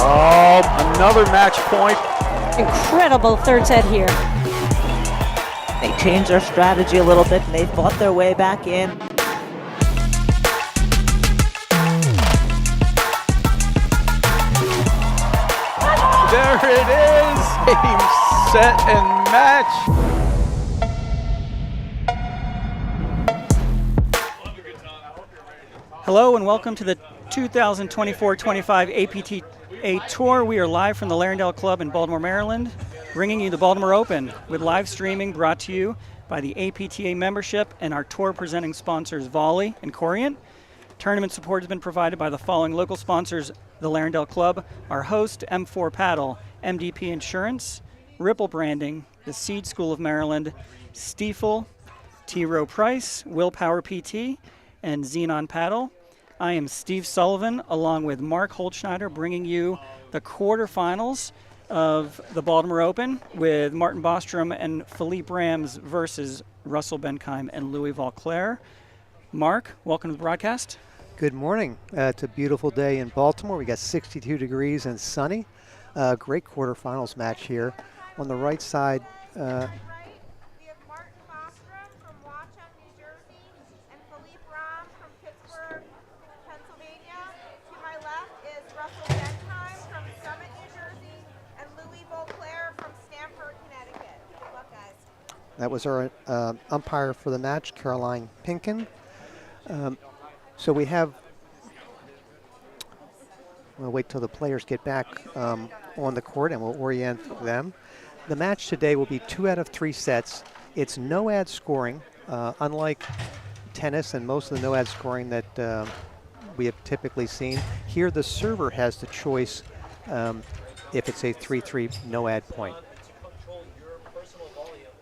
Oh, another match point. Incredible third set here. They changed their strategy a little bit and they fought their way back in. There it is. Game, set, and match. Hello and welcome to the 2024-25 APTA Tour. We are live from the Larendale Club in Baltimore, Maryland, bringing you the Baltimore Open with live streaming brought to you by the APTA membership and our tour presenting sponsors Volley and Corient. Tournament support has been provided by the following local sponsors: the Larendale Club, our host M4 Paddle, MDP Insurance, Ripple Branding, the Seed School of Maryland, Stiefel, T. Rowe Price, Willpower PT, and Xenon Paddle. I am Steve Sullivan, along with Mark Holtschneider, bringing you the quarterfinals of the Baltimore Open with Martin Bostrom and Philippe Rams versus Russell Benkaim and Louis Volclair. Mark, welcome to the broadcast. Good morning. It's a beautiful day in Baltimore. We got 62 degrees and sunny. Great quarterfinals match here. On the right side, We have Martin Bostrom from Watchung, New Jersey, and Philippe Ram from Pittsburgh, Pennsylvania. To my left is Russell Benkaim from Summit, New Jersey, and Louis Volclair from Stamford, Connecticut. Good luck, guys. that was our umpire for the match, Caroline Pinkin. So we have, we'll wait till the players get back on the court and we'll orient them. The match today will be 2 out of 3 sets. It's no ad scoring, unlike tennis and most of the no ad scoring that we have typically seen. Here the server has the choice if it's a 3-3 no ad point.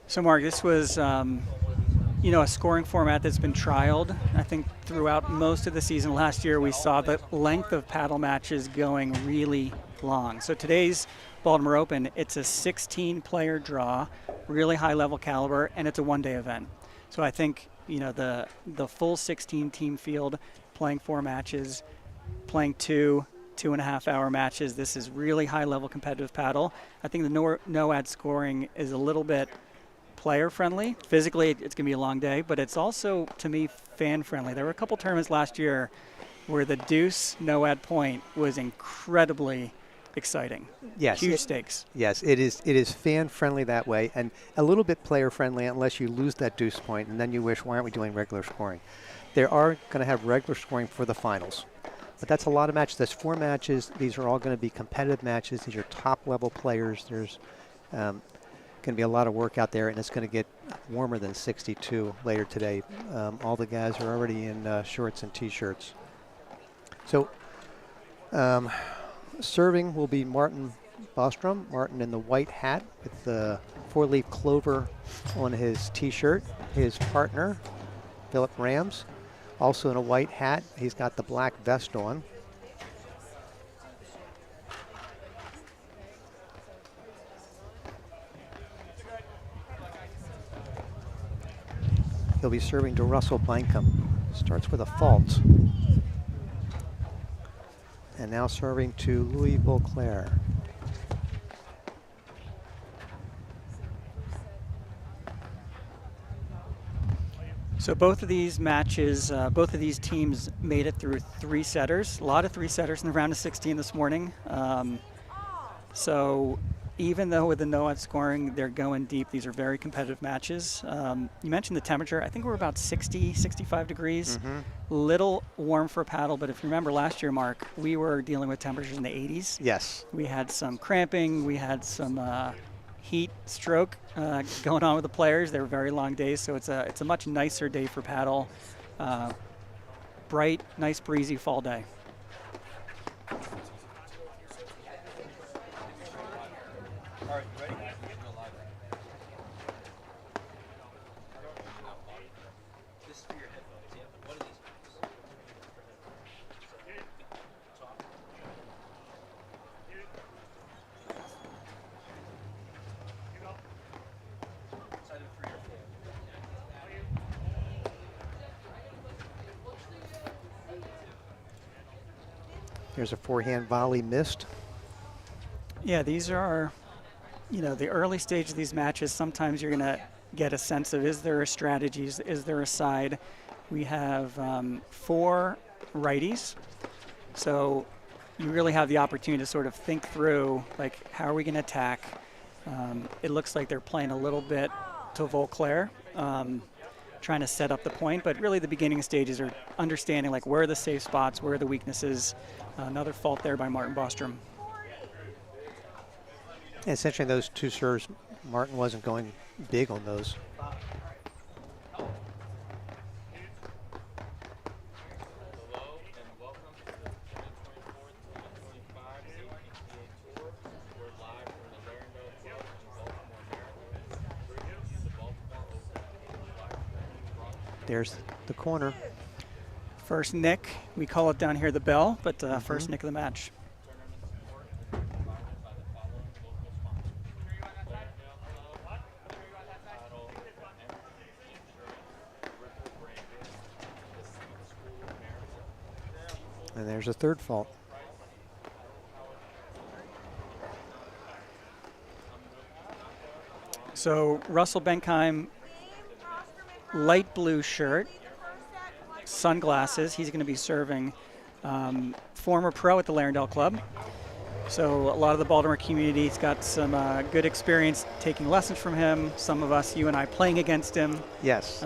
So Mark, this was a scoring format that's been trialed. I think throughout most of the season last year, we saw the length of paddle matches going really long. So today's Baltimore Open, it's a 16-player draw, really high-level caliber, and it's a one-day event. So I think the full 16-team field playing 4 matches, playing 2.5-hour matches. This is really high-level competitive paddle. I think the no ad scoring is a little bit player friendly. Physically, it's going to be a long day, but it's also, to me, fan friendly. There were a couple tournaments last year where the deuce no ad point was incredibly exciting. Yes, huge stakes. Yes, it is fan friendly that way, and a little bit player friendly unless you lose that deuce point, and then you wish, why aren't we doing regular scoring? They are going to have regular scoring for the finals, but that's a lot of matches. That's 4 matches. These are all going to be competitive matches. These are top level players. There's going to be a lot of work out there, and it's going to get warmer than 62 later today. All the guys are already in shorts and t-shirts. So serving will be Martin Bostrom. Martin in the white hat with the 4-leaf clover on his t-shirt. His partner, Philippe Rams, also in a white hat. He's got the black vest on. He'll be serving to Russell Benkaim. Starts with a fault. And now serving to Louis Volclair. So both of these matches, both of these teams made it through 3 setters. A lot of 3 setters in the round of 16 this morning. So even though with the no ad scoring, they're going deep. These are very competitive matches. You mentioned the temperature. I think we're about 60, 65 degrees. Little warm for paddle, but if you remember last year, Mark, we were dealing with temperatures in the 80s. Yes. We had some cramping. We had some heat stroke going on with the players. They were very long days, so it's a much nicer day for paddle. Bright, nice, breezy fall day. There's a forehand volley missed. Yeah, these are, the early stage of these matches. Sometimes you're going to get a sense of, is there a strategy, is there a side? We have 4 righties, so you really have the opportunity to sort of think through, like, how are we going to attack? It looks like they're playing a little bit to Volclair, trying to set up the point, but really the beginning stages are understanding, like, where are the safe spots, where are the weaknesses. Another fault there by Martin Bostrom. Essentially, those 2 serves, Martin wasn't going big on those. There's the corner. First nick, we call it down here the bell, but first nick of the match. And there's a third fault. So Russell Benkaim, light blue shirt, sunglasses. He's going to be serving. Former pro at the Larendale Club. So a lot of the Baltimore community's got some good experience taking lessons from him. Some of us, you and I, playing against him. Yes.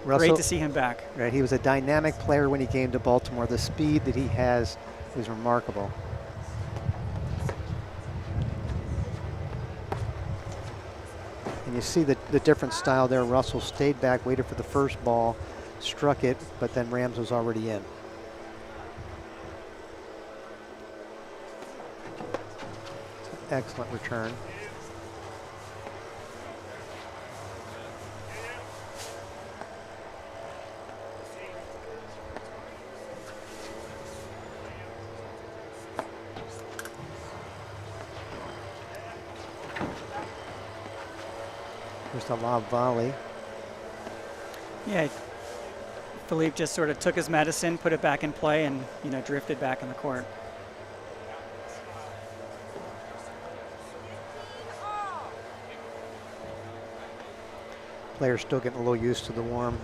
Great to see him back. Right, he was a dynamic player when he came to Baltimore. The speed that he has is remarkable. And you see the different style there. Russell stayed back, waited for the first ball, struck it, but then Rams was already in. Excellent return. There's the lob volley. Yeah, Philippe just sort of took his medicine, put it back in play, and drifted back in the court. Players still getting a little used to the warm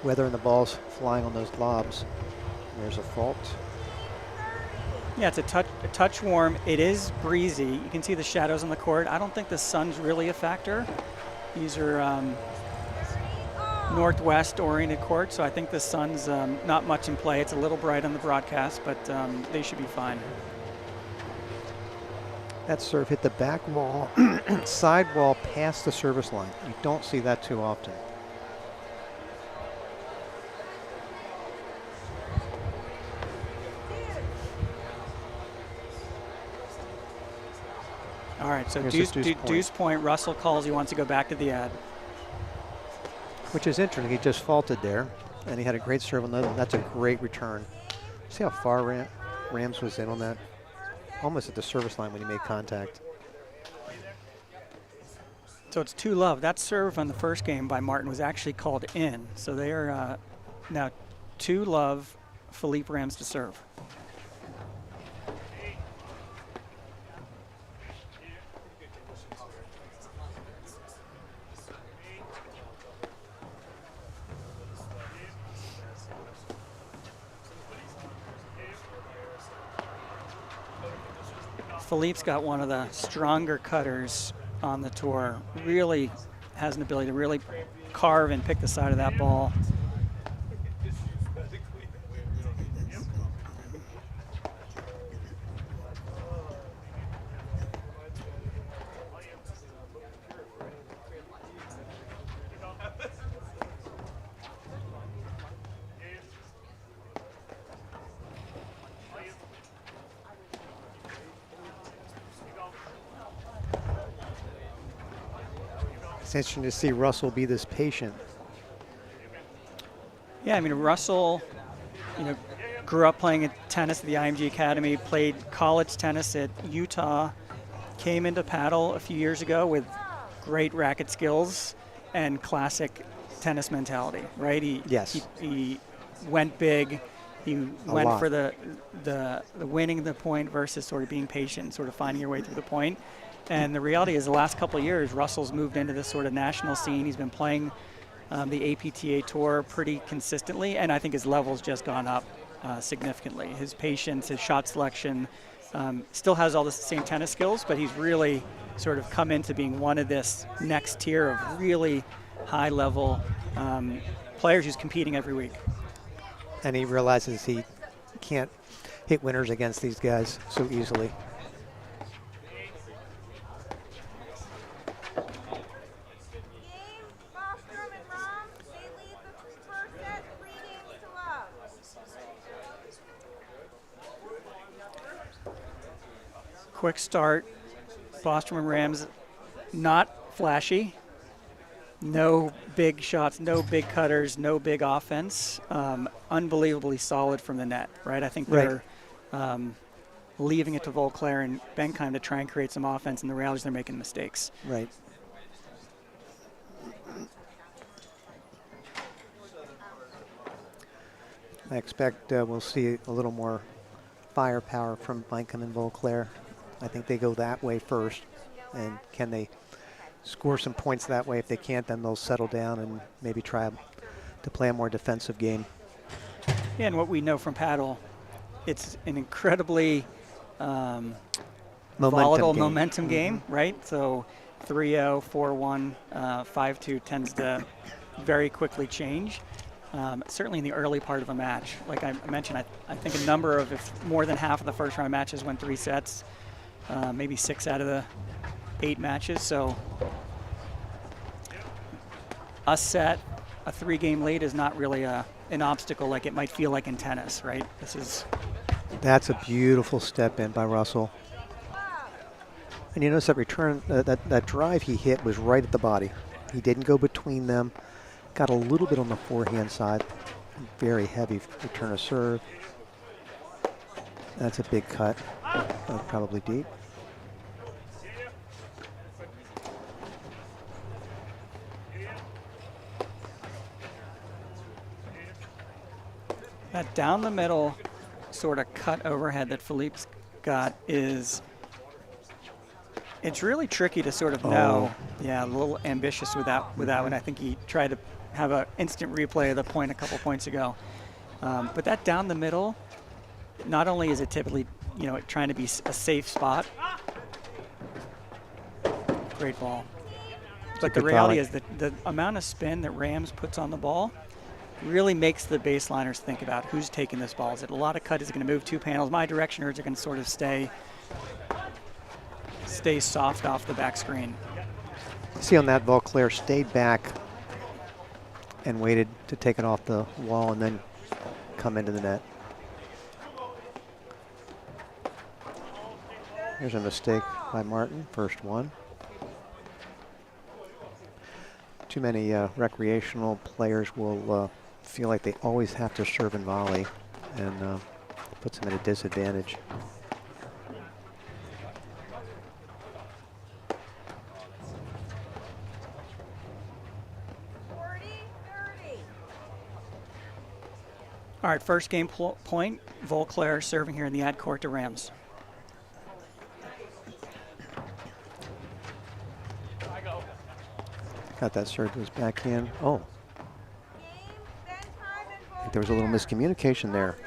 weather and the balls flying on those lobs. There's a fault. Yeah, it's a touch warm. It is breezy. You can see the shadows on the court. I don't think the sun's really a factor. These are northwest oriented courts, so I think the sun's not much in play. It's a little bright on the broadcast, but they should be fine. That serve hit the back wall, side wall past the service line. You don't see that too often. All right, so Here's the deuce point. Russell calls. He wants to go back to the ad. Which is interesting. He just faulted there, and he had a great serve on that. That's a great return. See how far Rams was in on that? Almost at the service line when he made contact. So it's 2-love. That serve on the first game by Martin was actually called in. So they are now 2-love, Philippe Rams to serve. Philippe's got one of the stronger cutters on the tour. Really has an ability to really carve and pick the side of that ball. It's interesting to see Russell be this patient. Yeah, I mean, Russell, grew up playing tennis at the IMG Academy, played college tennis at Utah, came into paddle a few years ago with great racket skills and classic tennis mentality, right? Yes. He went big, He went for the winning the point versus sort of being patient and sort of finding your way through the point. And the reality is the last couple of years, Russell's moved into this sort of national scene. He's been playing the APTA Tour pretty consistently, and I think his level's just gone up significantly. His patience, his shot selection, still has all the same tennis skills, but he's really sort of come into being one of this next tier of really high-level players who's competing every week. And he realizes he can't hit winners against these guys so easily. Bostrom and Rom, they lead the first set 3-2. Quick start. Bostrom and Rams, not flashy. No big shots, no big cutters, no big offense. Unbelievably solid from the net, right? I think they're leaving it to Volclair and Benkaim to try and create some offense, and the reality is they're making mistakes. Right. I expect we'll see a little more firepower from Benkaim and Volclair. I think they go that way first, and can they score some points that way? If they can't, then they'll settle down and maybe try to play a more defensive game. Yeah, and what we know from paddle, it's an incredibly volatile momentum game, right? So 3-0, 4-1, 5-2 tends to very quickly change. Certainly in the early part of a match. Like I mentioned, I think a number of, if more than half of the first round matches went 3 sets, maybe 6 out of the 8 matches. So a set, a 3-game lead is not really an obstacle like it might feel like in tennis, right? That's a beautiful step in by Russell. And you notice that return, that drive he hit was right at the body. He didn't go between them. Got a little bit on the forehand side. Very heavy return of serve. That's a big cut. Probably deep. That down the middle sort of cut overhead that Philippe's got it's really tricky to sort of know. Yeah, a little ambitious with that one. I think he tried to have an instant replay of the point a couple points ago. But that down the middle, not only is it typically, trying to be a safe spot. Great ball. But the reality is that the amount of spin that Rams puts on the ball really makes the baseliners think about who's taking this ball. Is it a lot of cut? Is it going to move 2 panels? My direction, or is it going to sort of stay soft off the back screen? See on that, Volclair stayed back and waited to take it off the wall and then come into the net. There's a mistake by Martin, first one. Too many recreational players will feel like they always have to serve and volley, and puts them at a disadvantage. All right, first game point, Volclair serving here in the ad court to Rams. Got that serve to his backhand. Oh. I think there was a little miscommunication there.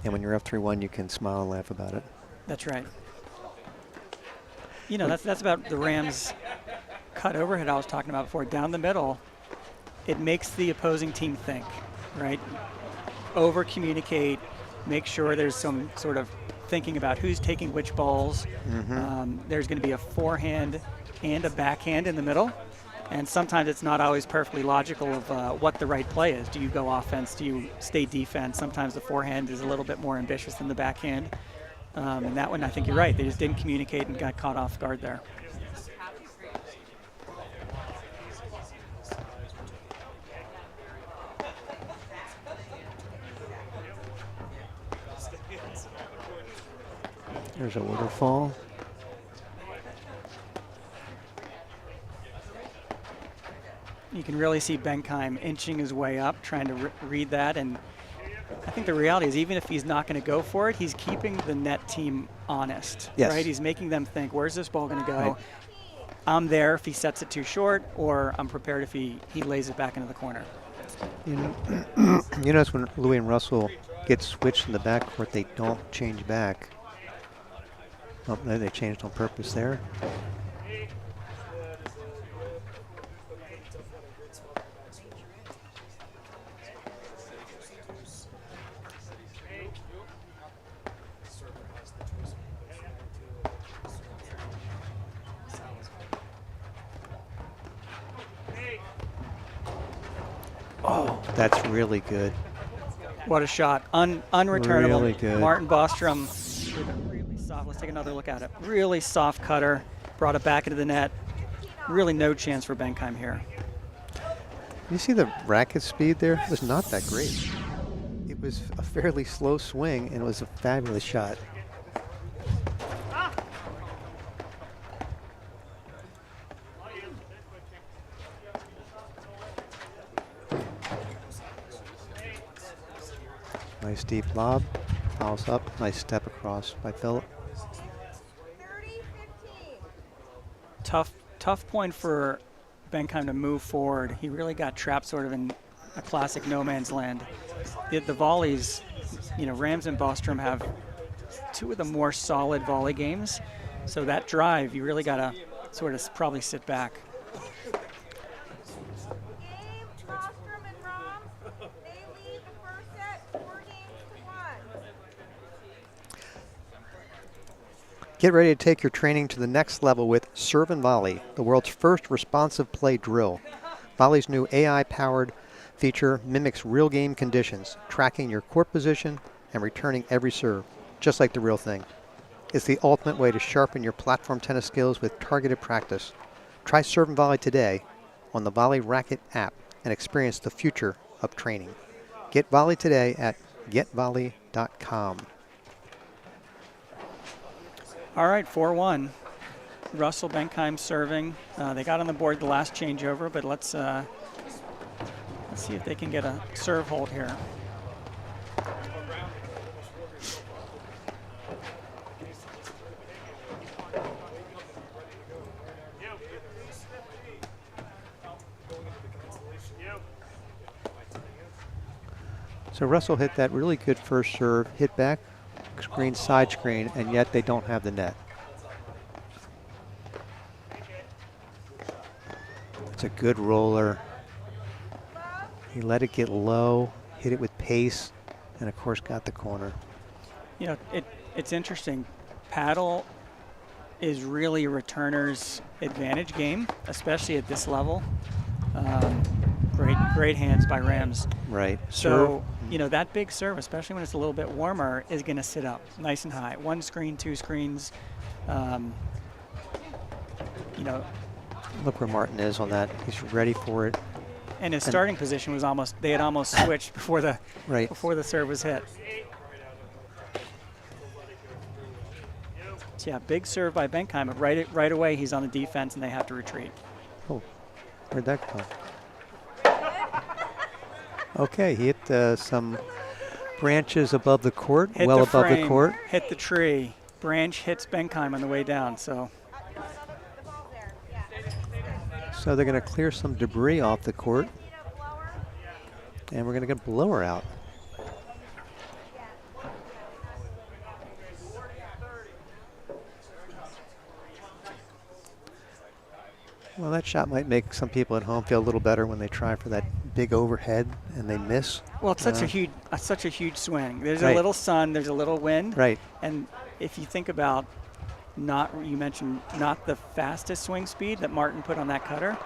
And when you're up 3-1, you can smile and laugh about it. That's right. That's about the Rams' cut overhead I was talking about before. Down the middle, it makes the opposing team think, right? Over communicate, make sure there's some sort of thinking about who's taking which balls. There's going to be a forehand and a backhand in the middle, and sometimes it's not always perfectly logical of what the right play is. Do you go offense? Do you stay defense? Sometimes the forehand is a little bit more ambitious than the backhand. And that one, I think you're right. They just didn't communicate and got caught off guard there. There's a waterfall. You can really see Benkaim inching his way up, trying to read that. And I think the reality is, even if he's not going to go for it, he's keeping the net team honest. Yes. Right? He's making them think, where's this ball going to go? Right. I'm there if he sets it too short, or I'm prepared if he lays it back into the corner. You notice when Louis and Russell get switched in the backcourt, they don't change back. Oh, no, they changed on purpose there. Oh, that's really good. What a shot. Unreturnable. Really good. Martin Bostrom with a really soft, let's take another look at it. Really soft cutter, brought it back into the net. Really no chance for Benkaim here. You see the racket speed there? It was not that great. It was a fairly slow swing, and it was a fabulous shot. Nice deep lob, fouls up, nice step across by Phillip. 30-15. Tough point for Benkaim to move forward. He really got trapped sort of in a classic no man's land. The volleys, you know, Rams and Bostrom have two of the more solid volley games. So that drive, you really got to sort of probably sit back. Game, Bostrom and Rom. They lead the first set 4-1. Get ready to take your training to the next level with Serve and Volley, the world's first responsive play drill. Volley's new AI-powered feature mimics real game conditions, tracking your court position and returning every serve, just like the real thing. It's the ultimate way to sharpen your platform tennis skills with targeted practice. Try Serve and Volley today on the Volley Racket app and experience the future of training. Get Volley today at getvolley.com. All right, 4-1. Russell Benkaim serving. They got on the board the last changeover, but let's see if they can get a serve hold here. So Russell hit that really good first serve, hit back screen, side screen, and yet they don't have the net. It's a good roller. He let it get low, hit it with pace, and of course got the corner. You know, it's interesting. Paddle is really a returner's advantage game, especially at this level. Great hands by Rams. Right. So, you know, that big serve, especially when it's a little bit warmer, is going to sit up nice and high. One screen, two screens. You know. Look where Martin is on that. He's ready for it. And his starting position was they had almost switched before the serve was hit. So yeah, big serve by Benkaim, but right away he's on the defense and they have to retreat. Oh, where'd that go? Okay, he hit some branches above the court, Hit well the above frame, the court. Hit the tree. Branch hits Benkaim on the way down. So So they're going to clear some debris off the court, and we're going to get a blower out. Well, that shot might make some people at home feel a little better when they try for that big overhead and they miss. well, it's such a huge swing. There's Right. a little sun, there's a little wind, Right. and if you think about you mentioned not the fastest swing speed that Martin put on that cutter,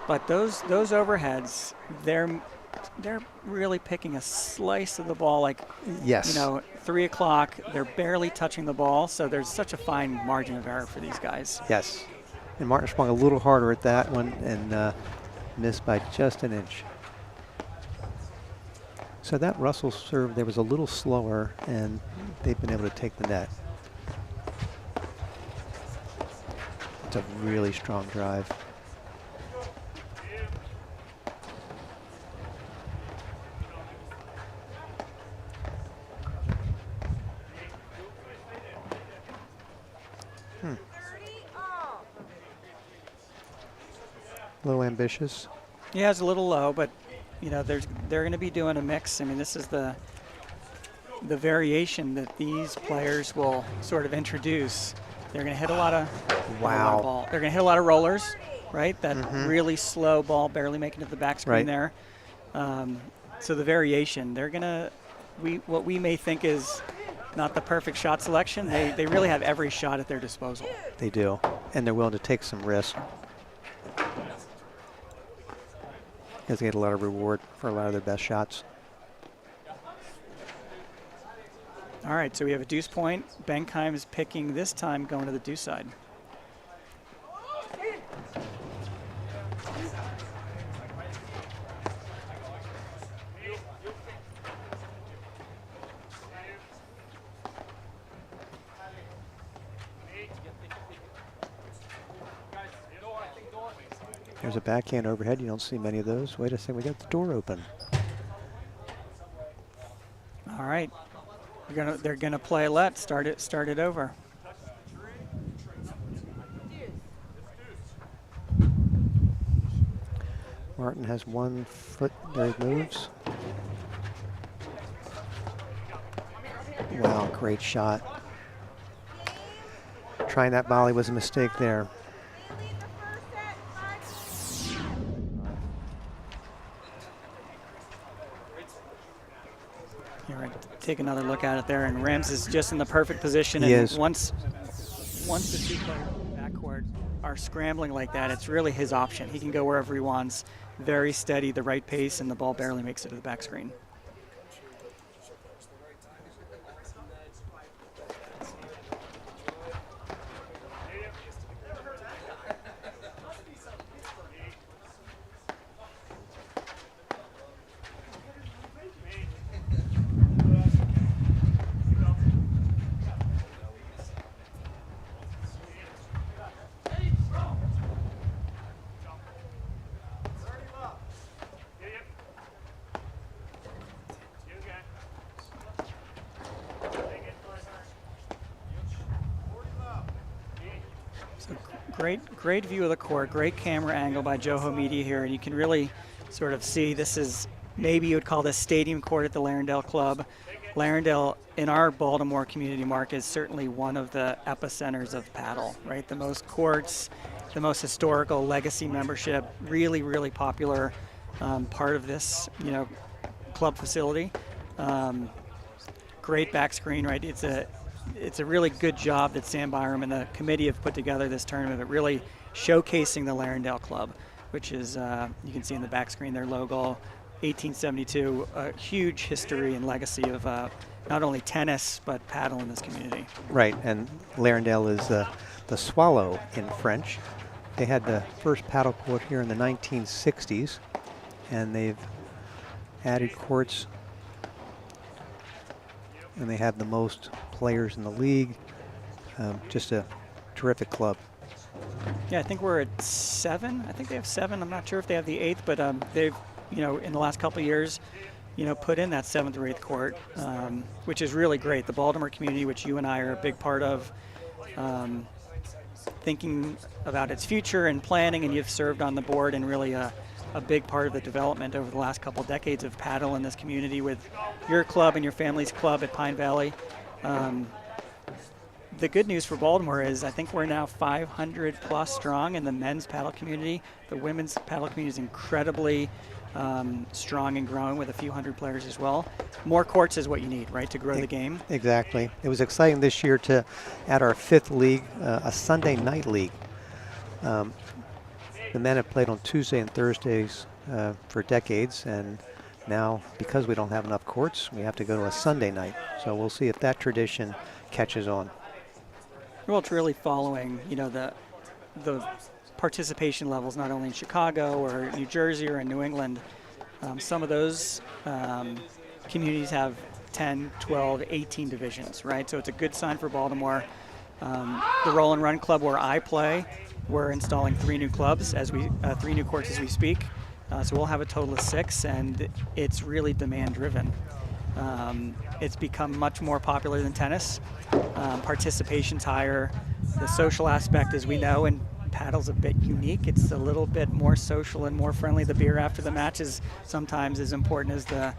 but those overheads, they're really picking a slice of the ball, like Yes. 3 o'clock. They're barely touching the ball, so there's such a fine margin of error for these guys. Yes. And Martin swung a little harder at that one and missed by just an inch. So that Russell serve there was a little slower, and they've been able to take the net. It's a really strong drive. little ambitious. Yeah, it's a little low, but you know, they're going to be doing a mix. I mean, this is the variation that these players will sort of introduce. They're going to hit a lot of ball. They're going to hit a lot of rollers, right? That really slow ball barely making it to the back screen there. So the variation, they're going to, what we may think is not the perfect shot selection, they really have every shot at their disposal. They do, and they're willing to take some risk. Because they get a lot of reward for a lot of their best shots. All right, so we have a deuce point. Benkaim is picking this time going to the deuce side. There's a backhand overhead. You don't see many of those. Wait a second, we got the door open. All right, they're gonna play a let. Start it over. Martin has 1 foot. There he moves. Wow, great shot. Trying that volley was a mistake there. Take another look at it there, and Rams is just in the perfect position. He and is. Once the two players in the backcourt are scrambling like that, it's really his option. He can go wherever he wants, very steady, the right pace, and the ball barely makes it to the back screen. Great view of the court, great camera angle by Joho Media here, and you can really sort of see this is, maybe you would call this stadium court at the Larendale Club. Larendale, in our Baltimore community market, is certainly one of the epicenters of paddle, right? The most courts, the most historical legacy membership, really, really popular part of this, you know, club facility. Great back screen, right? It's a really good job that Sam Byram and the committee have put together this tournament, but really showcasing the Larendale Club, which is, you can see in the back screen their logo, 1872, a huge history and legacy of not only tennis, but paddle in this community. Right, and Larendale is the Swallow in French. They had the first paddle court here in the 1960s, and they've added courts, and they have the most players in the league. Just a terrific club. Yeah, I think we're at 7. I think they have 7. I'm not sure if they have the 8th, but they've, you know, in the last couple of years, you know, put in that 7th or 8th court, which is really great. The Baltimore community, which you and I are a big part of, thinking about its future and planning, and you've served on the board and really a big part of the development over the last couple of decades of paddle in this community with your club and your family's club at Pine Valley. The good news for Baltimore is I think we're now 500 plus strong in the men's paddle community. The women's paddle community is incredibly strong and growing with a few hundred players as well. More courts is what you need, right, to grow the game. Exactly. It was exciting this year to add our 5th league, a Sunday night league. The men have played on Tuesday and Thursdays for decades, and now because we don't have enough courts, we have to go to a Sunday night. So we'll see if that tradition catches on. Well, it's really following, you know, the participation levels, not only in Chicago or New Jersey or in New England. Some of those communities have 10, 12, 18 divisions, right? So it's a good sign for Baltimore. The Roll and Run Club where I play, we're installing 3 new clubs as 3 new courts as we speak. So we'll have a total of 6, and it's really demand driven. It's become much more popular than tennis. Participation's higher. The social aspect, as we know, and paddle's a bit unique. It's a little bit more social and more friendly. The beer after the match is sometimes as important as the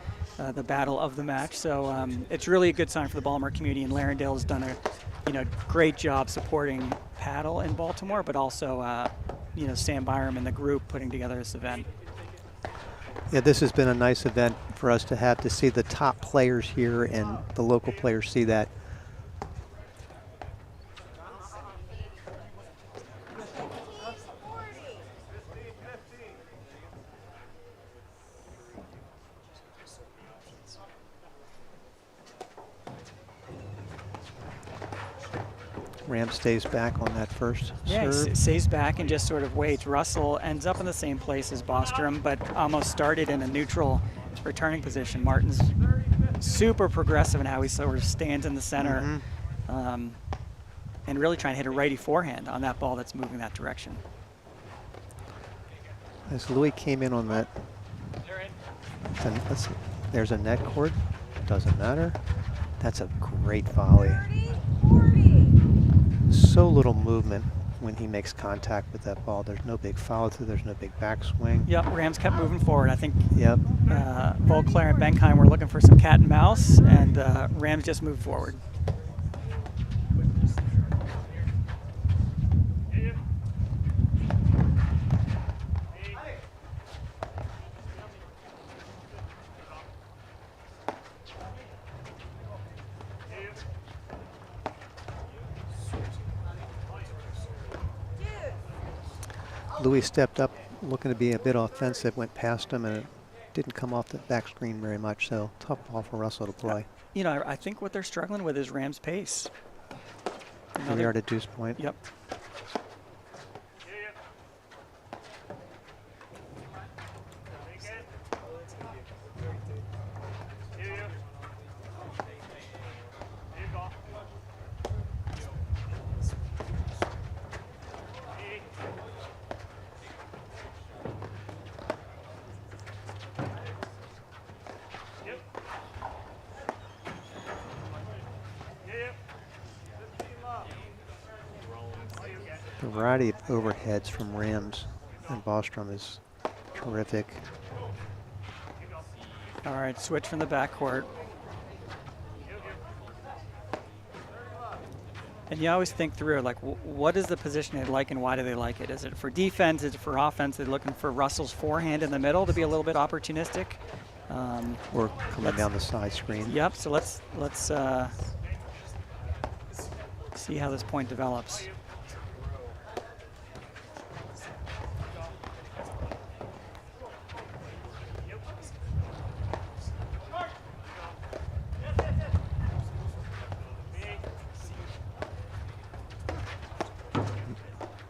battle of the match. So it's really a good sign for the Baltimore community, and Larendale has done a great job supporting paddle in Baltimore, but also Sam Byram and the group putting together this event. Yeah, this has been a nice event for us to see the top players here and the local players see that. Ram stays back on that first Yeah, serve. he stays back and just sort of waits. Russell ends up in the same place as Bostrom, but almost started in a neutral returning position. Martin's super progressive in how he sort of stands in the center and really trying to hit a righty forehand on that ball that's moving that direction. As Louis came in on that, let's see, there's a net cord, doesn't matter. That's a great volley. 30-40. So little movement when he makes contact with that ball. There's no big follow through, there's no big backswing. Yep, Rams kept moving forward. I think Yep. Volclair and Benkaim were looking for some cat and mouse, and Rams just moved forward. Louis stepped up looking to be a bit offensive, went past him, and it didn't come off the back screen very much, so tough ball for Russell to play. I think what they're struggling with is Rams' pace. Here we are at deuce point. Yep. The variety of overheads from Rams and Bostrom is terrific. All right, switch from the backcourt. And you always think through, like, what is the position they like and why do they like it? Is it for defense? Is it for offense? They're looking for Russell's forehand in the middle to be a little bit opportunistic. Or coming down the side screen. Yep, so let's see how this point develops.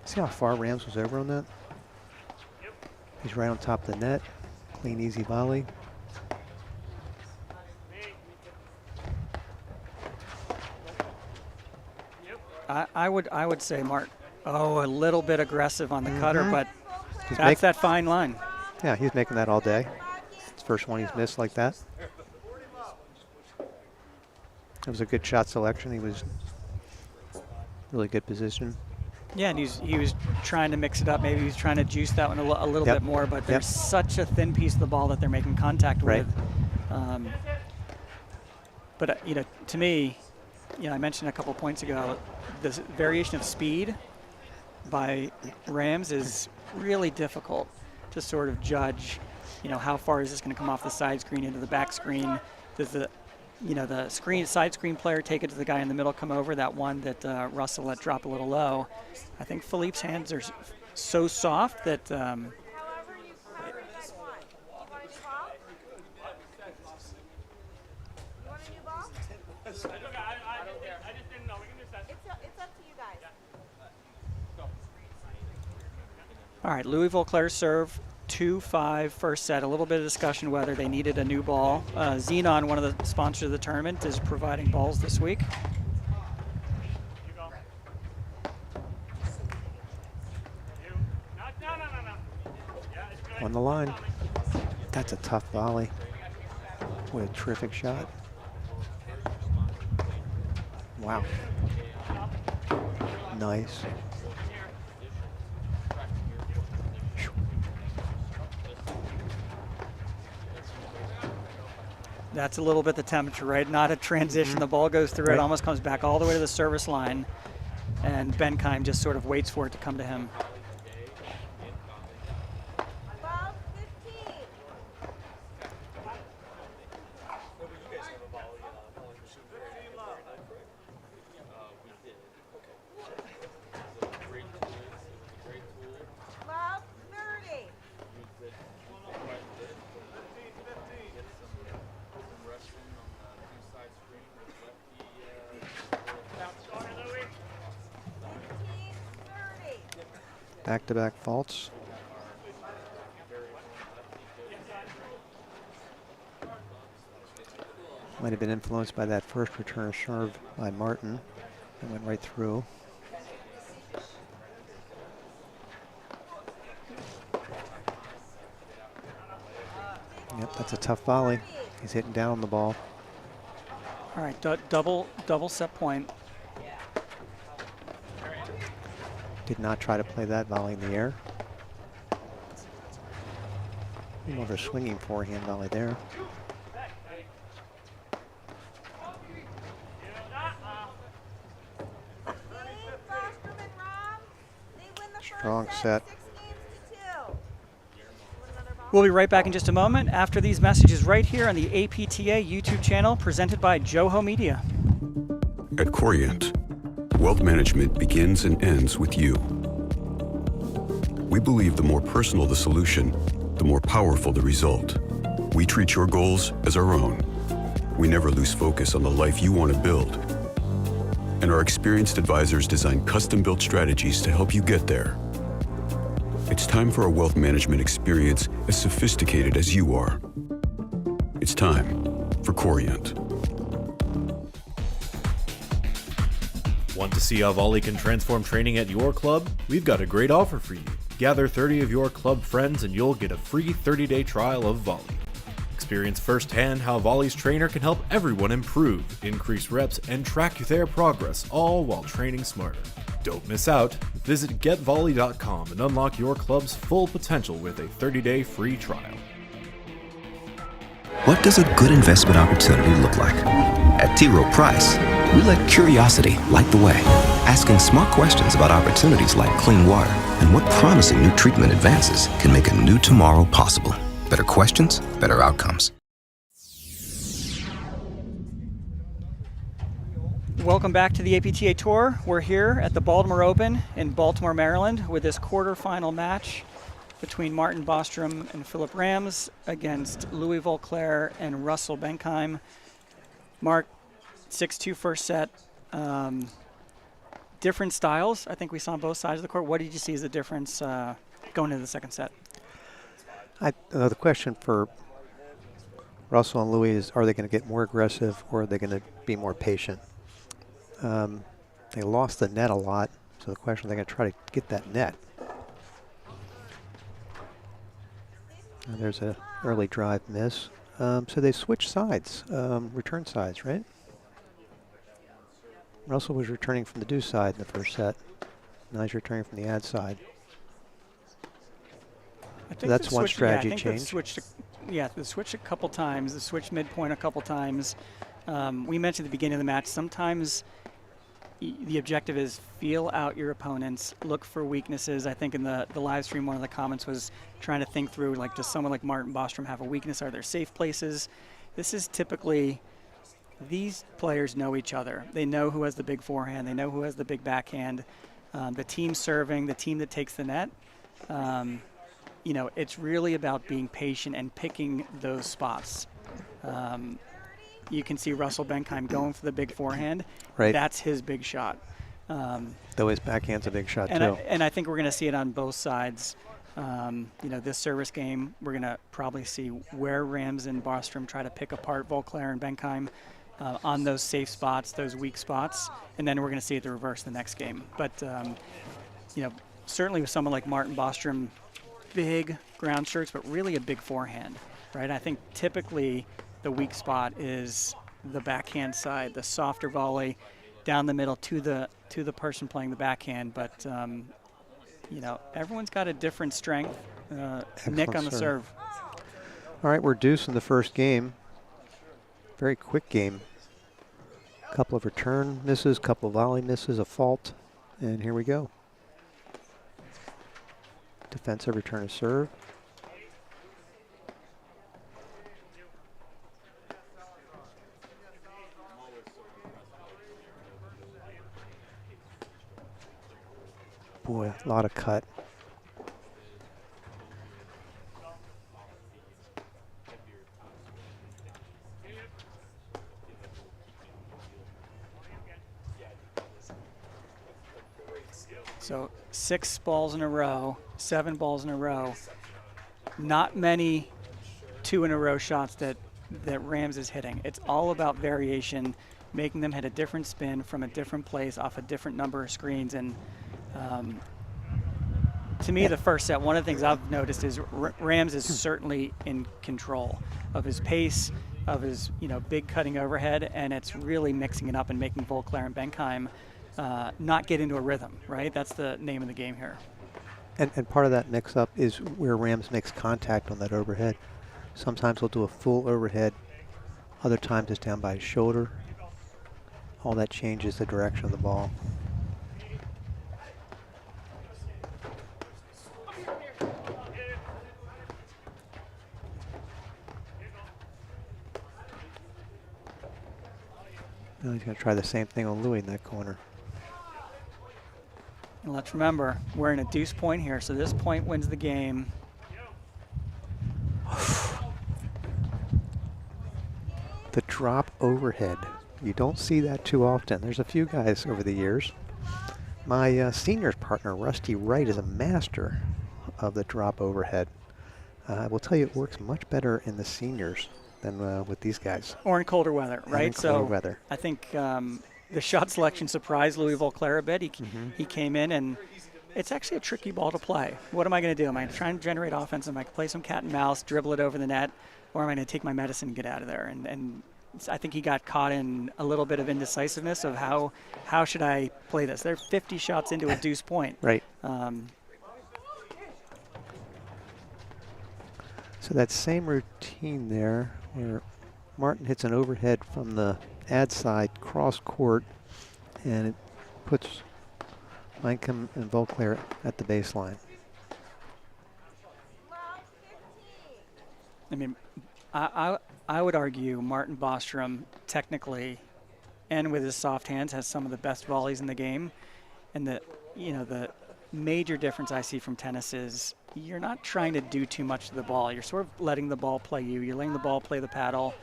See how far Rams was over on that? He's right on top of the net. Clean, easy volley. I would say Mark. Oh, a little bit aggressive on the cutter, but He's that's that fine line. Yeah, he's making that all day. It's the first one he's missed like that. It was a good shot selection. He was really good position. Yeah, and he was trying to mix it up. Maybe he was trying to juice that one a little Yep. bit more, but there's Yep. such a thin piece of the ball that they're making contact Right. with. But to me, I mentioned a couple points ago, this variation of speed by Rams is really difficult to sort of judge. How far is this going to come off the side screen into the back screen? Does the side screen player take it to the guy in the middle, come over? That one that Russell let drop a little low. I think Philippe's hands are so soft that However you just want. You want a new ball? You want a new ball? It's up to you guys. all right, Louis Volclair serve 2-5 first set. A little bit of discussion whether they needed a new ball. Xenon, one of the sponsors of the tournament, is providing balls this week. On the line. That's a tough volley. What a terrific shot. Wow. Nice. That's a little bit the temperature, right? Not a transition. The ball goes through it, almost comes back all the way to the service line, and Benkaim just sort of waits for it to come to him. Ball 15. Love 30. Back-to-back faults. Might have been influenced by that first return serve by Martin. It went right through. Yep, that's a tough volley. He's hitting down on the ball. All right, double set point. Did not try to play that volley in the air. More of a swinging forehand volley there. Bostrom and Rom, they win the Strong first set. 6 games to 2. We'll be right back in just a moment after these messages right here on the APTA YouTube channel presented by Joho Media. At Corient, wealth management begins and ends with you. We believe the more personal the solution, the more powerful the result. We treat your goals as our own. We never lose focus on the life you want to build. And our experienced advisors design custom-built strategies to help you get there. It's time for a wealth management experience as sophisticated as you are. It's time for Corient. Want to see how volley can transform training at your club? We've got a great offer for you. Gather 30 of your club friends and you'll get a free 30-day trial of volley. Experience firsthand how Volley's trainer can help everyone improve, increase reps, and track their progress, all while training smarter. Don't miss out. Visit getvolley.com and unlock your club's full potential with a 30-day free trial. What does a good investment opportunity look like? At T. Rowe Price, we let curiosity light the way, asking smart questions about opportunities like clean water and what promising new treatment advances can make a new tomorrow possible. Better questions, better outcomes. Welcome back to the APTA Tour. We're here at the Baltimore Open in Baltimore, Maryland with this quarterfinal match between Martin Bostrom and Philip Rams against Louis Volclair and Russell Benkaim. Mark, 6-2 first set. Different styles, I think we saw on both sides of the court. What did you see as the difference going into the second set? The question for Russell and Louis is, are they going to get more aggressive or are they going to be more patient? They lost the net a lot, so the question is, they're going to try to get that net. And there's an early drive miss. So they switched sides, return sides, right? Russell was returning from the do side in the first set. Now he's returning from the ad side. So that's one strategy change. They switched a couple times. They switched midpoint a couple times. We mentioned at the beginning of the match, sometimes the objective is feel out your opponents, look for weaknesses. I think in the live stream, one of the comments was trying to think through, like, does someone like Martin Bostrom have a weakness? Are there safe places? This is typically, these players know each other. They know who has the big forehand. They know who has the big backhand. The team serving, the team that takes the net. You know, it's really about being patient and picking those spots. You can see Russell Benkaim going for the big forehand. Right. That's his big shot. Though his backhand's a big shot, too. And I think we're going to see it on both sides. You know, this service game, we're going to probably see where Rams and Bostrom try to pick apart Volclair and Benkaim on those safe spots, those weak spots, and then we're going to see it the reverse the next game. But, you know, certainly with someone like Martin Bostrom, big ground strokes, but really a big forehand, right? I think typically the weak spot is the backhand side, the softer volley down the middle to the person playing the backhand. But you know, everyone's got a different strength. Nick on the serve. All right, we're deuce in the first game. Very quick game. A couple of return misses, couple of volley misses, a fault, and here we go. Defensive return of serve. Boy, a lot of cut. So 6 balls in a row, 7 balls in a row. Not many 2-in-a-row shots that Rams is hitting. It's all about variation, making them hit a different spin from a different place off a different number of screens. And to me, the first set, one of the things I've noticed is Rams is certainly in control of his pace, of his big cutting overhead, and it's really mixing it up and making Volclair and Benkaim not get into a rhythm, right? That's the name of the game here. And part of that mix-up is where Rams makes contact on that overhead. Sometimes he'll do a full overhead. Other times it's down by his shoulder. All that changes the direction of the ball. Now he's going to try the same thing on Louis in that corner. And let's remember, we're in a deuce point here, so this point wins the game. The drop overhead. You don't see that too often. There's a few guys over the years. My seniors partner, Rusty Wright, is a master of the drop overhead. I will tell you, it works much better in the seniors than with these guys. Or in colder weather, right? In colder weather. I think the shot selection surprised Louis Volclair a bit. He came in, and it's actually a tricky ball to play. What am I going to do? Am I trying to generate offense? Am I going to play some cat and mouse, dribble it over the net, or am I going to take my medicine and get out of there? And I think he got caught in a little bit of indecisiveness of how should I play this? They're 50 shots into a deuce point. Right. So that same routine there, where Martin hits an overhead from the ad side cross court, and it puts Benkaim and Volclair at the baseline. I mean, I would argue Martin Bostrom technically and with his soft hands has some of the best volleys in the game. And the major difference I see from tennis is you're not trying to do too much to the ball. You're sort of letting the ball play you. You're letting the ball play the paddle.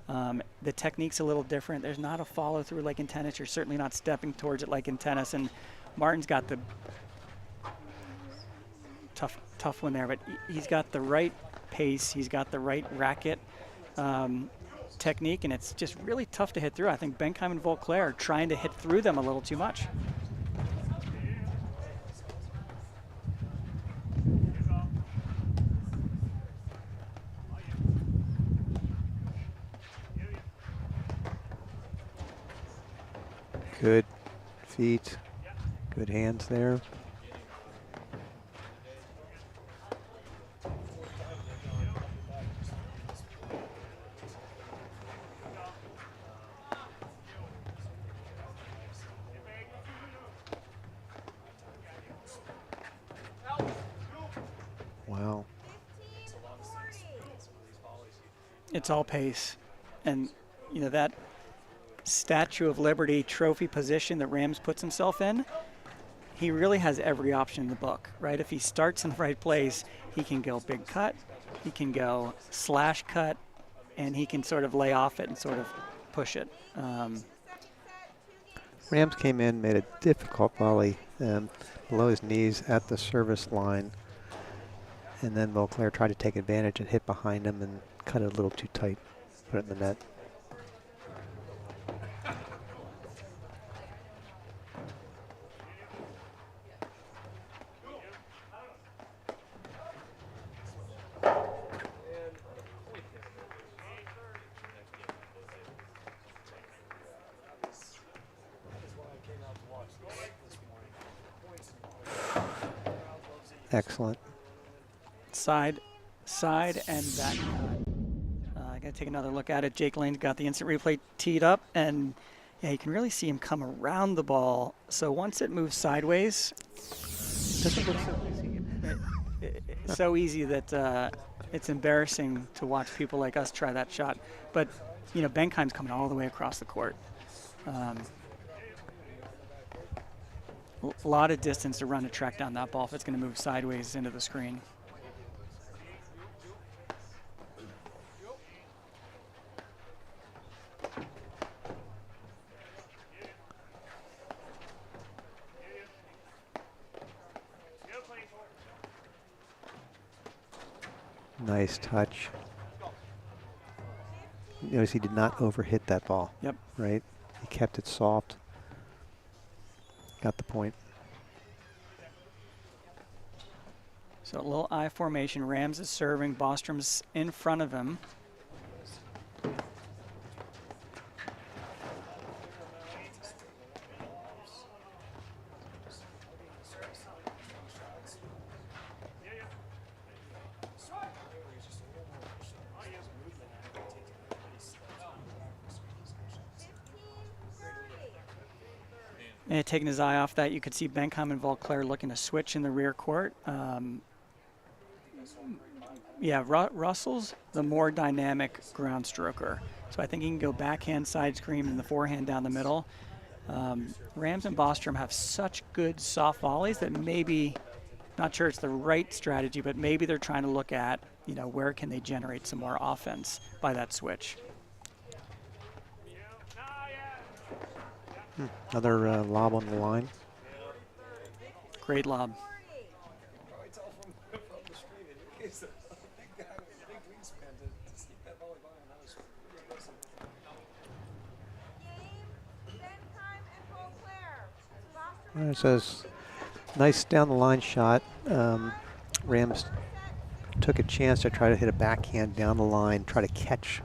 The technique's a little different. There's not a follow through like in tennis. You're certainly not stepping towards it like in tennis. And Martin's got the tough one there, but he's got the right pace. He's got the right racket technique, and it's just really tough to hit through. I think Benkaim and Volclair are trying to hit through them a little too much. Good feet, good hands there. Wow. It's all pace. And, that Statue of Liberty trophy position that Rams puts himself in, he really has every option in the book, right? If he starts in the right place, he can go big cut, he can go slash cut, and he can sort of lay off it and sort of push it. Rams came in, made a difficult volley below his knees at the service line, and then Volclair tried to take advantage and hit behind him and cut it a little too tight, put it in the net. Excellent. Side and back cut. Going to take another look at it. Jake Lane's got the instant replay teed up, and yeah, you can really see him come around the ball. So once it moves sideways, Doesn't look so easy. it's so easy that it's embarrassing to watch people like us try that shot. But, you know, Benkaim's coming all the way across the court. A lot of distance to run to track down that ball if it's going to move sideways into the screen. Nice touch. Notice he did not overhit that ball. Yep. Right? He kept it soft. Got the point. So a little I formation. Rams is serving. Bostrom's in front of him. And taking his eye off that, you could see Benkaim and Volclair looking to switch in the rear court. Yeah, Russell's the more dynamic ground stroker. So I think he can go backhand side screen and the forehand down the middle. Rams and Bostrom have such good soft volleys that maybe, not sure it's the right strategy, but maybe they're trying to look at, you know, where can they generate some more offense by that switch. Another lob on the line. Great lob. It says nice down the line shot. Rams took a chance to try to hit a backhand down the line, try to catch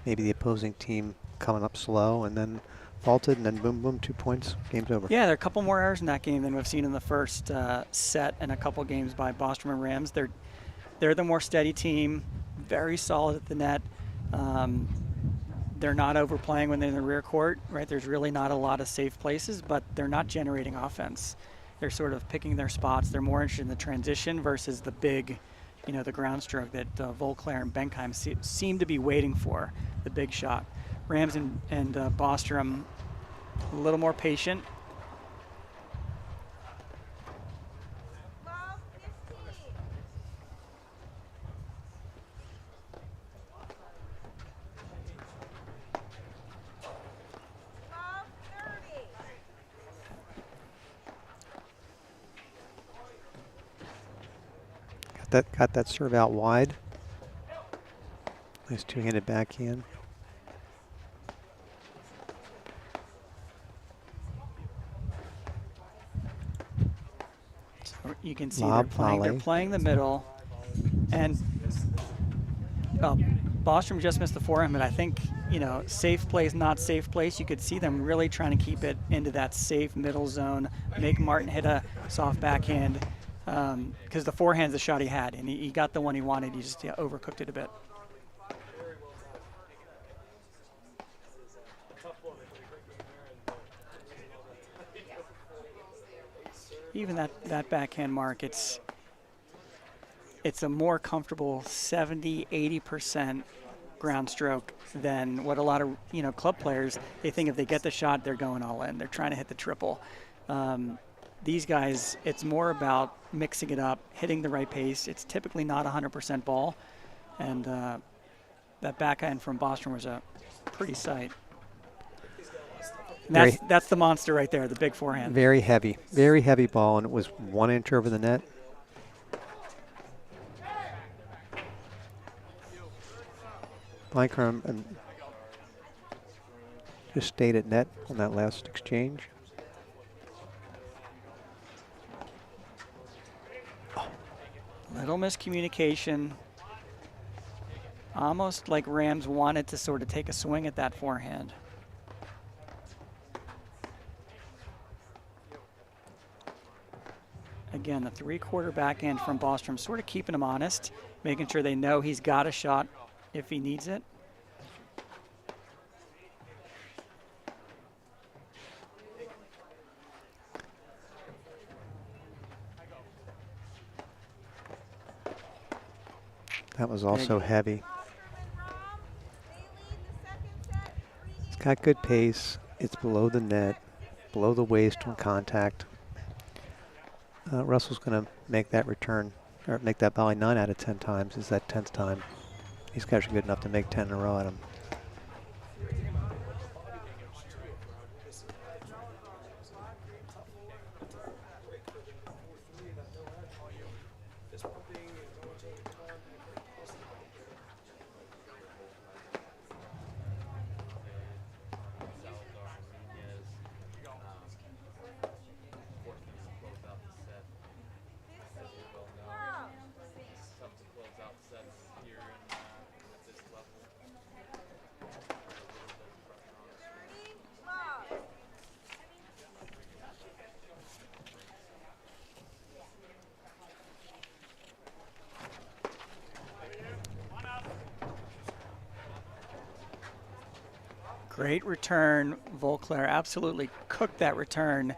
maybe the opposing team coming up slow, and then faulted, and then boom, boom, 2 points, game's over. Yeah, there are a couple more errors in that game than we've seen in the first set and a couple games by Bostrom and Rams. They're the more steady team, very solid at the net. They're not overplaying when they're in the rear court, right? There's really not a lot of safe places, but they're not generating offense. They're sort of picking their spots. They're more interested in the transition versus the big, you know, the ground stroke that Volclair and Benkaim seem to be waiting for, the big shot. Rams and Bostrom a little more patient. Got that serve out wide. Nice two-handed backhand. You can see Lob they're playing the middle, and Bostrom just missed the forehand, but I think, you know, safe place, not safe place. You could see them really trying to keep it into that safe middle zone, make Martin hit a soft backhand, because the forehand's the shot he had, and he got the one he wanted. He just overcooked it a bit. Even that backhand mark, it's a more comfortable 70-80% ground stroke than what a lot of, you know, club players, they think if they get the shot, they're going all in. They're trying to hit the triple. These guys, it's more about mixing it up, hitting the right pace. It's typically not 100% ball, and that backhand from Bostrom was a pretty sight. And that's the monster right there, the big forehand. Very heavy ball, and it was 1 inch over the net. Benkaim just stayed at net on that last exchange. Little miscommunication. Almost like Rams wanted to sort of take a swing at that forehand. Again, the 3/4 backhand from Bostrom, sort of keeping him honest, making sure they know he's got a shot if he needs it. That was also heavy. It's got good pace. It's below the net, below the waist when contact. Russell's going to make that return, or make that volley 9 out of 10 times. Is that 10th time? He's actually good enough to make 10 in a row at him. Great return. Volclair absolutely cooked that return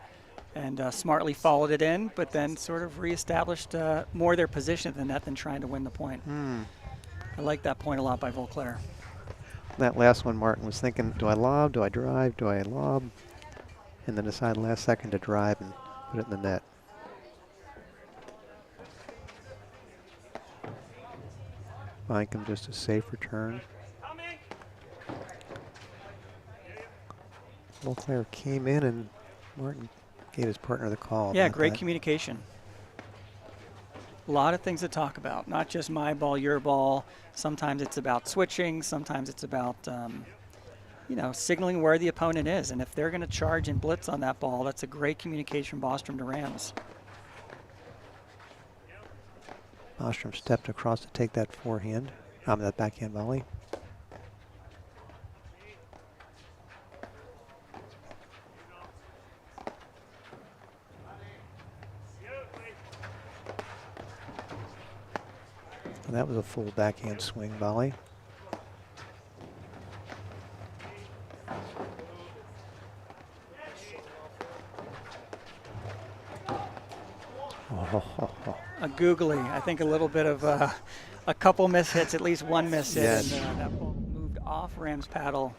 and smartly followed it in, but then sort of reestablished more their position at the net than trying to win the point. I like that point a lot by Volclair. That last one, Martin was thinking, do I lob, do I drive, do I lob? And then decided last second to drive and put it in the net. Benkaim just a safe return. Volclair came in and Martin gave his partner the call. Yeah, great communication. A lot of things to talk about, not just my ball, your ball. Sometimes it's about switching. Sometimes it's about, you know, signaling where the opponent is. And if they're going to charge and blitz on that ball, that's a great communication from Bostrom to Rams. Bostrom stepped across to take that that backhand volley. And that was a full backhand swing volley. A googly, I think a little bit of a couple miss hits, at least one miss hit, Yes. and that ball moved off Rams' paddle.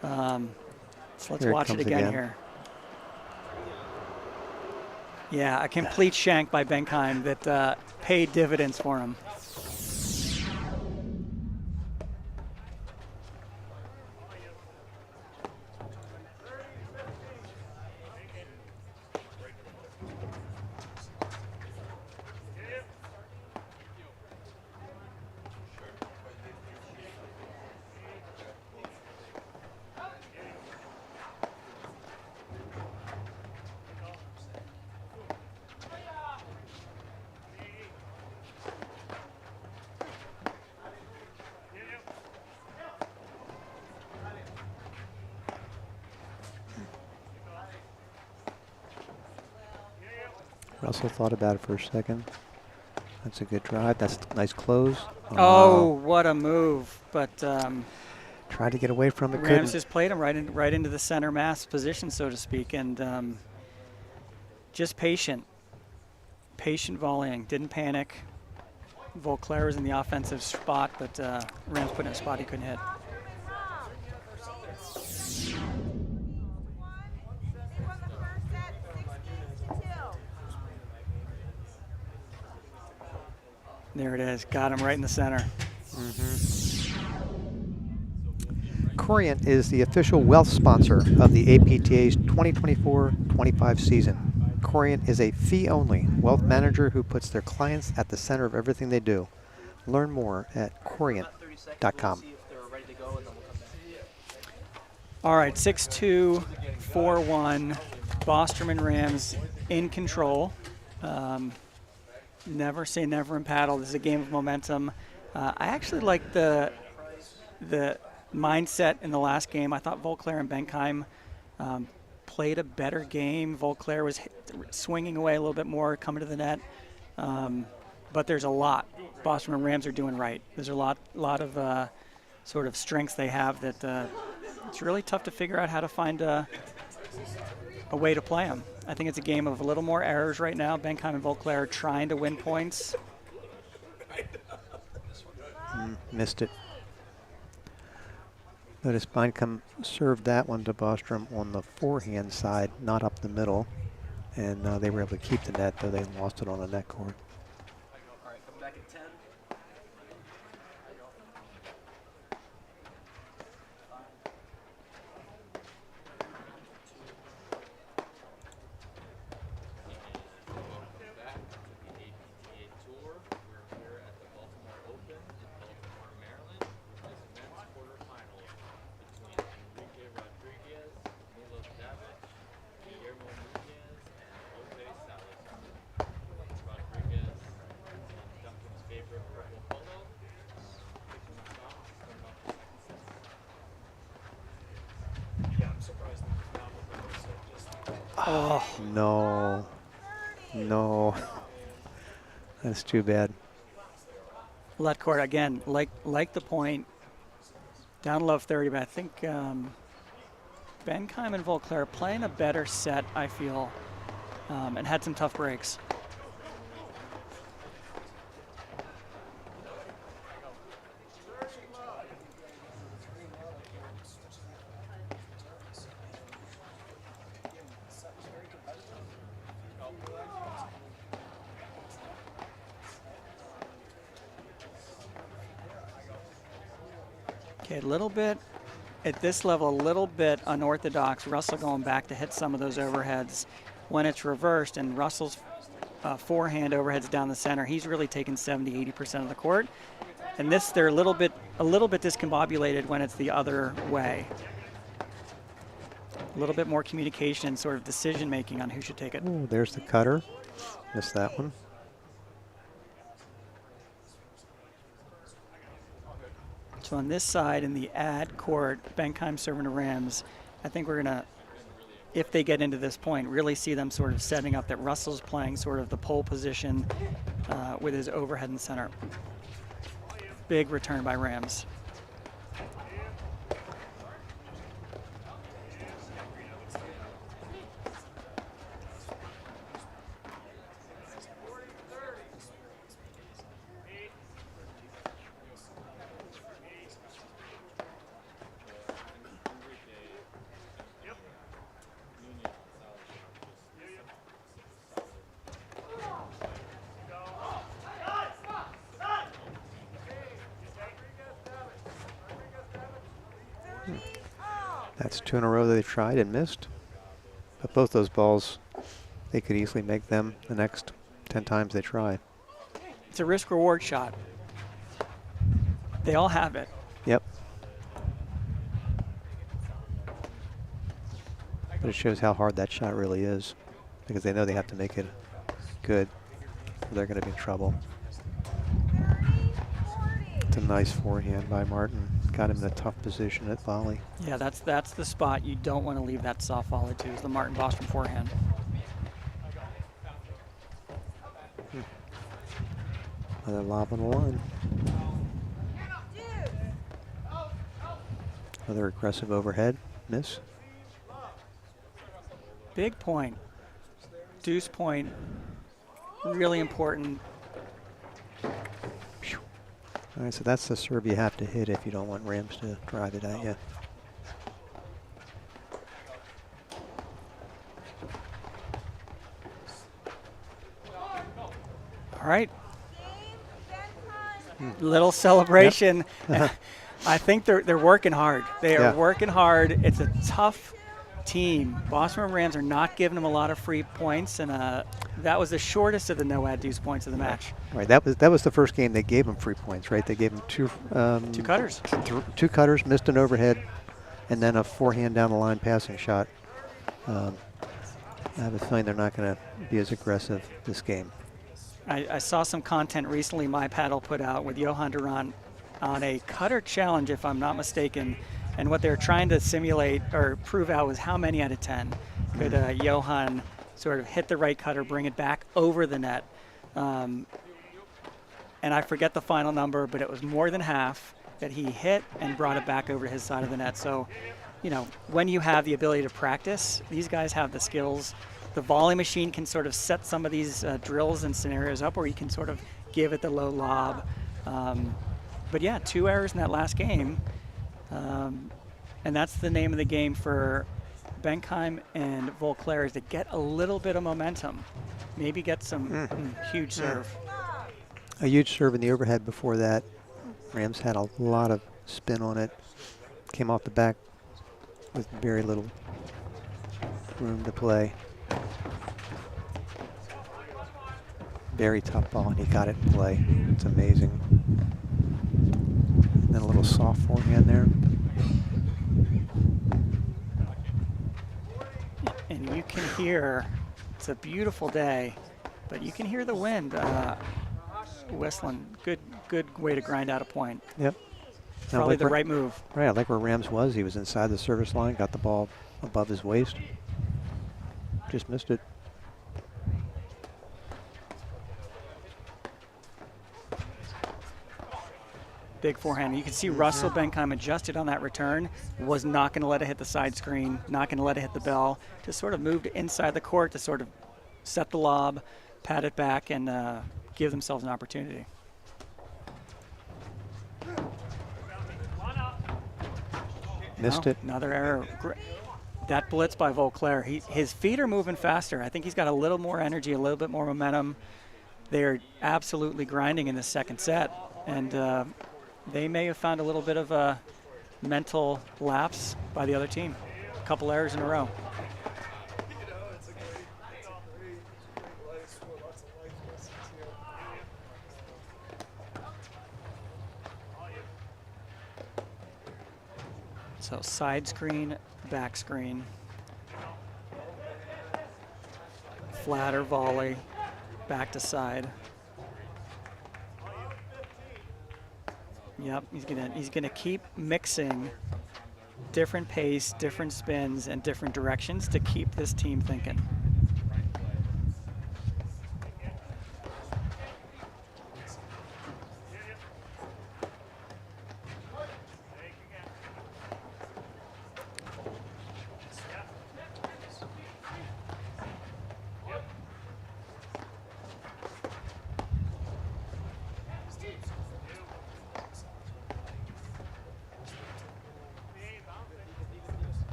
So let's Here it watch it comes again again. here. Yeah, a complete shank by Benkaim that paid dividends for him. Russell thought about it for a second. That's a good drive. That's a nice close. Oh, what a move. But tried to get away from it. Rams Couldn't. just played him right into the center mass position, so to speak, and just patient volleying. Didn't panic. Volclair was in the offensive spot, but Rams put in a spot he couldn't hit. There it is. Got him right in the center. Corient is the official wealth sponsor of the APTA's 2024-25 season. Corient is a fee-only wealth manager who puts their clients at the center of everything they do. Learn more at corient.com. All right, 6-2, 4-1. Bostrom and Rams in control. Never say never in paddle. This is a game of momentum. I actually like the mindset in the last game. I thought Volclair and Benkaim played a better game. Volclair was swinging away a little bit more, coming to the net. But there's a lot Bostrom and Rams are doing right. There's a lot of sort of strengths they have that it's really tough to figure out how to find a way to play them. I think it's a game of a little more errors right now. Benkaim and Volclair are trying to win points. Missed it. Notice Benkaim served that one to Bostrom on the forehand side, not up the middle. And they were able to keep the net, though they lost it on the net court. Oh. No. No. That's too bad. Let court again, like the point, down low 30, but I think Benkaim and Volclair playing a better set, I feel, and had some tough breaks. Okay, a little bit, at this level, a little bit unorthodox. Russell going back to hit some of those overheads. When it's reversed and Russell's forehand overheads down the center, he's really taken 70–80% of the court. And this, they're a little bit discombobulated when it's the other way. A little bit more communication and sort of decision making on who should take it. Ooh, there's the cutter. Missed that one. So on this side, in the ad court, Benkaim serving to Rams, I think we're going to, if they get into this point, really see them sort of setting up that Russell's playing sort of the pole position with his overhead in center. Big return by Rams. That's 2 in a row that they tried and missed. But both those balls, they could easily make them the next 10 times they try. It's a risk-reward shot. They all have it. Yep. But it shows how hard that shot really is, because they know they have to make it good or they're going to be in trouble. It's a nice forehand by Martin. Got him in a tough position at volley. Yeah, that's the spot you don't want to leave that soft volley to, is the Martin Bostrom forehand. Another lob on the line. Another aggressive overhead. Miss. Big point. Deuce point. Really important. All right, so that's the serve you have to hit if you don't want Rams to drive it at you. All right. Little celebration. Yep. I think they're working hard. They are Yeah. working hard. It's a tough team. Boston Rams are not giving them a lot of free points, and that was the shortest of the no-ad deuce points of the match. Right, that was the first game they gave them free points, right? They gave them two cutters. Two cutters, missed an overhead, and then a forehand down the line passing shot. I have a feeling they're not going to be as aggressive this game. I saw some content recently my paddle put out with Johan Duran on a cutter challenge, if I'm not mistaken, and what they were trying to simulate or prove out was how many out of 10 could Johan sort of hit the right cutter, bring it back over the net. And I forget the final number, but it was more than half. that he hit and brought it back over to his side of the net. So, you know, when you have the ability to practice, these guys have the skills. The volley machine can sort of set some of these drills and scenarios up where you can sort of give it the low lob. But yeah, 2 errors in that last game. And that's the name of the game for Benkaim and Volclair, is to get a little bit of momentum. Maybe get some huge serve. A huge serve in the overhead before that. Rams had a lot of spin on it. Came off the back with very little room to play. Very tough ball, and he got it in play. It's amazing. And then a little soft forehand there. And you can hear, it's a beautiful day, but you can hear the wind whistling. Good way to grind out a point. Yep. Probably the right move. Right, I like where Rams was. He was inside the service line, got the ball above his waist. Just missed it. Big forehand. You can see Russell Benkaim adjusted on that return, was not going to let it hit the side screen, not going to let it hit the bell, just sort of moved inside the court to sort of set the lob, pat it back, and give themselves an opportunity. Missed it. Another error. That blitz by Volclair, his feet are moving faster. I think he's got a little more energy, a little bit more momentum. They're absolutely grinding in the second set, and they may have found a little bit of a mental lapse by the other team. A couple errors in a row. So side screen, back screen, flatter volley, back to side. Yep, he's gonna keep mixing different pace, different spins, and different directions to keep this team thinking.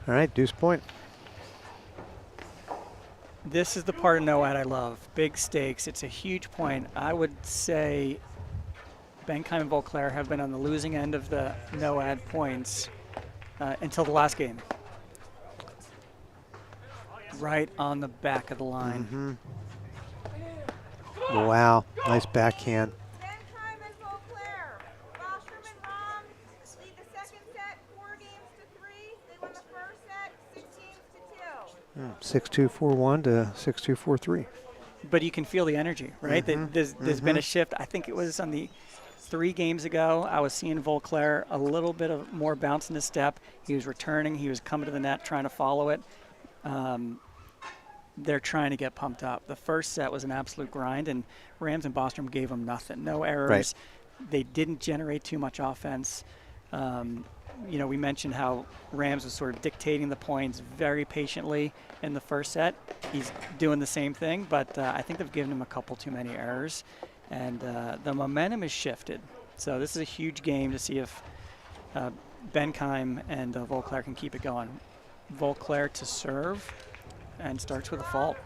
All right, deuce point. This is the part of NOAD I love. Big stakes. It's a huge point. I would say Benkaim and Volclair have been on the losing end of the NOAD points until the last game. Right on the back of the line. Wow, nice backhand. Benkaim and Volclair. Bostrom and Rom lead the second set 4 games to 3. They won the first set 6 games to 2. 6-2-4-1 to 6-2-4-3. But you can feel the energy, right? There's been a shift. I think it was on the 3 games ago, I was seeing Volclair a little bit of more bounce in his step. He was returning. He was coming to the net, trying to follow it. They're trying to get pumped up. The first set was an absolute grind, and Rams and Bostrom gave them nothing. No errors. Right. They didn't generate too much offense. You know, we mentioned how Rams was sort of dictating the points very patiently in the first set. He's doing the same thing, but I think they've given him a couple too many errors, and the momentum has shifted. So this is a huge game to see if Benkaim and Volclair can keep it going. Volclair to serve, and starts with a fault.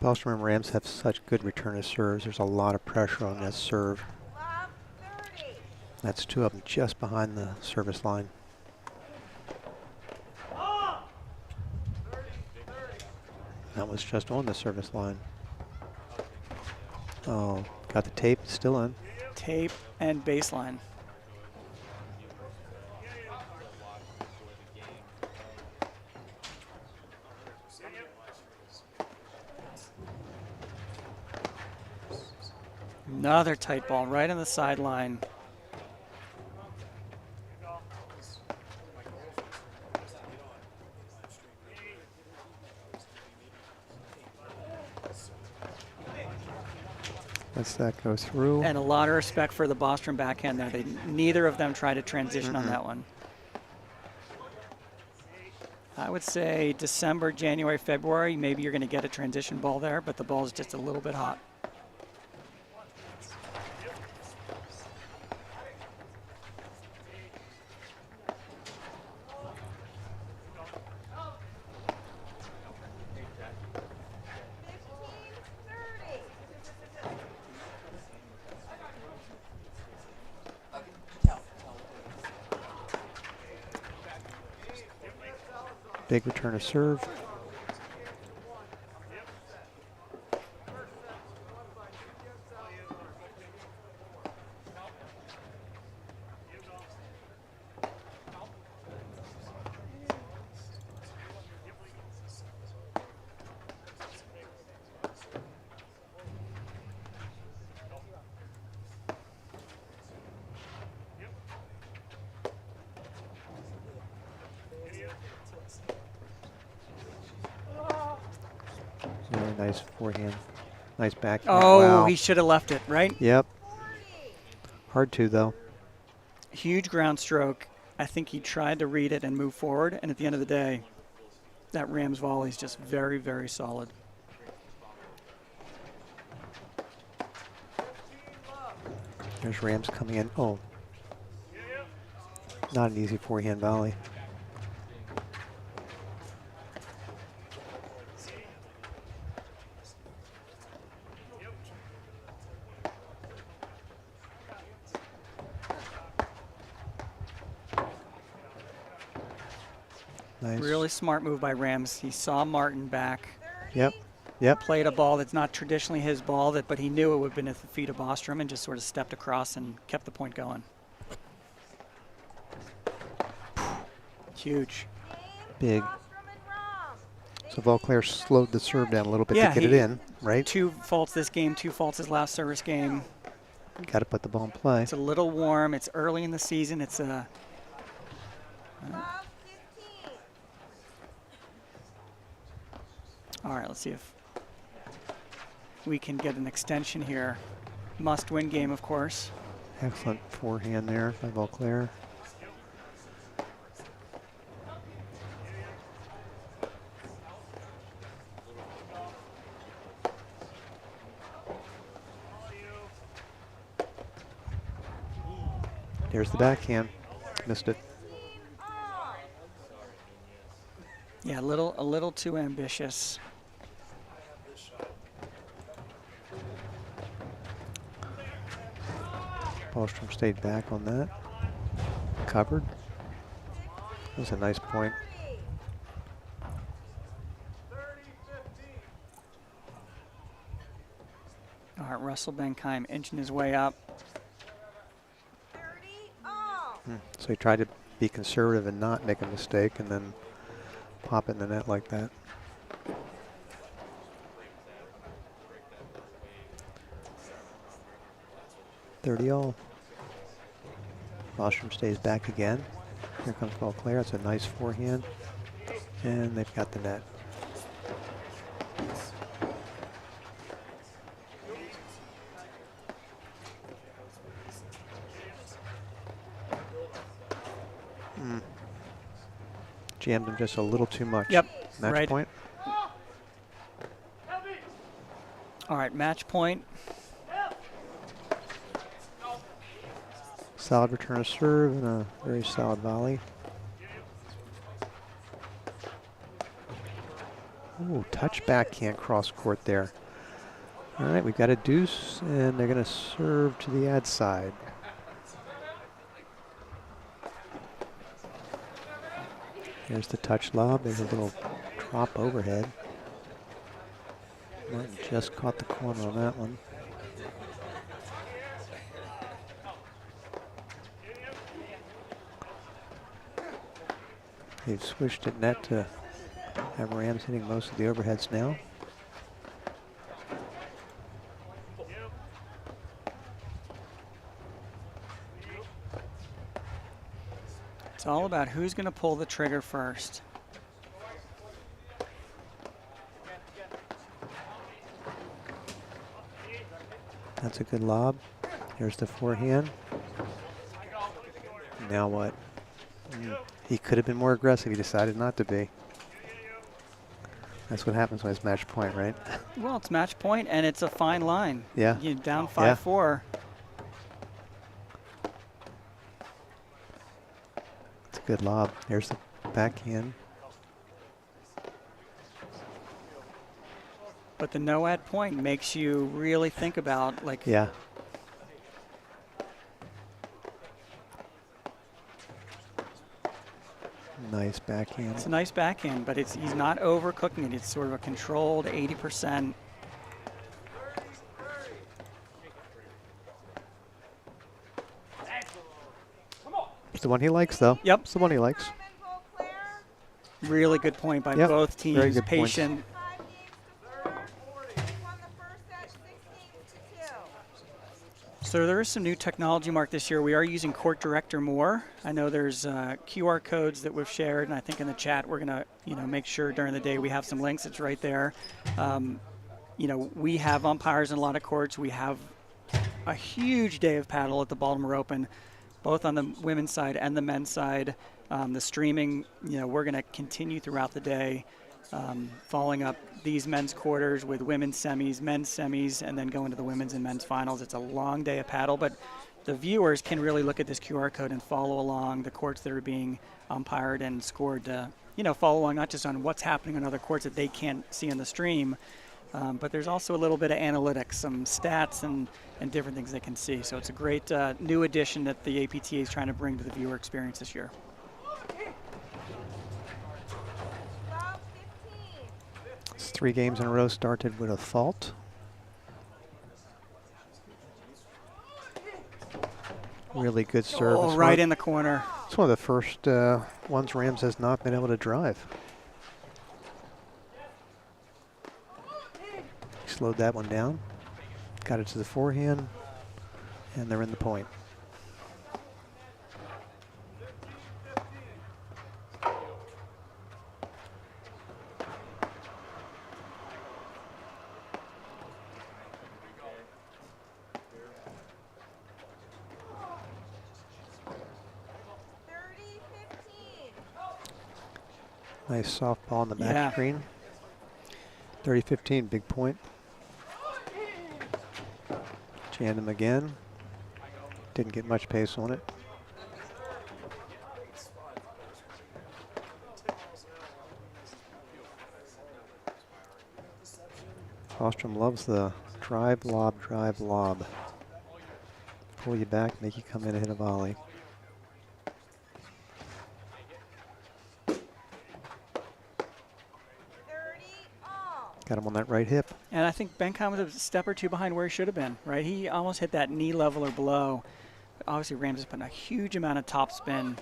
Bostrom and Rams have such good return of serves. There's a lot of pressure on that serve. That's 2 of them just behind the service line. That was just on the service line. Oh, got the tape, still in. Tape and baseline. Another tight ball right on the sideline. Lets that go through. And a lot of respect for the Bostrom backhand there. Neither of them tried to transition on that one. I would say December, January, February, maybe you're going to get a transition ball there, but the ball is just a little bit hot. Big return of serve. Really nice forehand. Nice backhand. Oh, wow. he should have left it, right? Yep. Hard to, though. Huge ground stroke. I think he tried to read it and move forward, and at the end of the day, that Rams volley is just very, very solid. There's Rams coming in. Oh. Not an easy forehand volley. Nice. Really smart move by Rams. He saw Martin back. Yep. Yep. Played a ball that's not traditionally his ball, but he knew it would have been at the feet of Bostrom and just sort of stepped across and kept the point going. Huge. Big. So Volclair slowed the serve down a little bit Yeah, to get it in, right? 2 faults this game, 2 faults his last service game. Got to put the ball in play. It's a little warm. It's early in the season. It's a... all right, let's see if we can get an extension here. Must-win game, of course. Excellent forehand there by Volclair. There's the backhand. Missed it. Yeah, a little too ambitious. Bostrom stayed back on that. Covered. That was a nice point. All right, Russell Benkaim inching his way up. So he tried to be conservative and not make a mistake and then pop it in the net like that. $30-all. Bostrom stays back again. Here comes Volclair. It's a nice forehand. And they've got the net. Jammed him just a little too much. Yep. Match right. point. All right, match point. Solid return of serve and a very solid volley. Ooh, touch backhand cross court there. All right, we've got a deuce, and they're going to serve to the ad side. There's the touch lob. There's a little drop overhead. Martin just caught the corner on that one. They've switched at net to have Rams hitting most of the overheads now. It's all about who's going to pull the trigger first. That's a good lob. Here's the forehand. Now what? He could have been more aggressive. He decided not to be. That's what happens when it's match point, right? Well, it's match point, and it's a fine line. Yeah. You're down 5-4. It's a good lob. Here's the backhand. But the no ad point makes you really think about, like, Yeah. Nice backhand. it's a nice backhand, but he's not overcooking it. It's sort of a controlled 80%. It's the one he likes, though. Yep. It's the one he likes. Really good point by Yep, both very teams. good points. Patient. 5 games to 4. He won the first set 16-2. So there is some new technology, Mark, this year. We are using Court Director more. I know there's QR codes that we've shared, and I think in the chat we're going to, make sure during the day we have some links. It's right there. We have umpires in a lot of courts. We have a huge day of paddle at the Baltimore Open, both on the women's side and the men's side. The streaming, we're going to continue throughout the day, following up these men's quarters with women's semis, men's semis, and then go into the women's and men's finals. It's a long day of paddle, but the viewers can really look at this QR code and follow along the courts that are being umpired and scored to, follow along not just on what's happening on other courts that they can't see in the stream, but there's also a little bit of analytics, some stats and different things they can see. So it's a great new addition that the APTA is trying to bring to the viewer experience this year. 12-15. It's 3 games in a row started with a fault. Really good serve. Oh, right in the corner. It's one of the first ones Rams has not been able to drive. Slowed that one down. Got it to the forehand. And they're in the point. Nice softball on the back screen. 30-15, big point. Jammed him again. Didn't get much pace on it. Bostrom loves the drive, lob, drive, lob. Pull you back, make you come in and hit a volley. Got him on that right hip. And I think Benkaim was a step or two behind where he should have been, right? He almost hit that knee level or below. Obviously, Rams is putting a huge amount of top spin.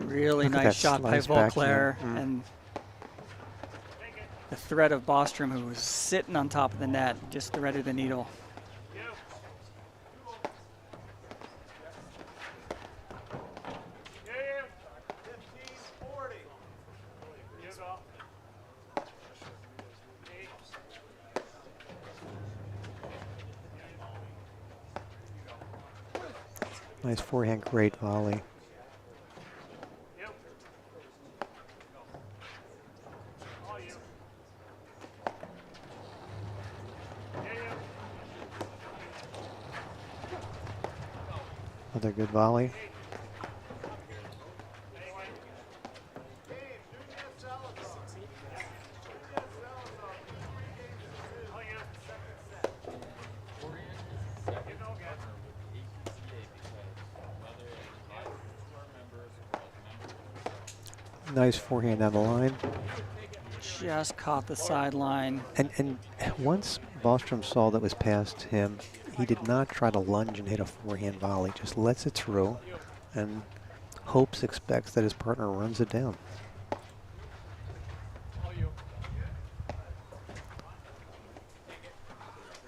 Really nice shot by Volclair, and the threat of Bostrom, who was sitting on top of the net, just threaded the needle. Nice forehand, great volley. Another good volley. Nice forehand down the line. Just caught the sideline. And once Bostrom saw that was past him, he did not try to lunge and hit a forehand volley. Just lets it through and expects that his partner runs it down.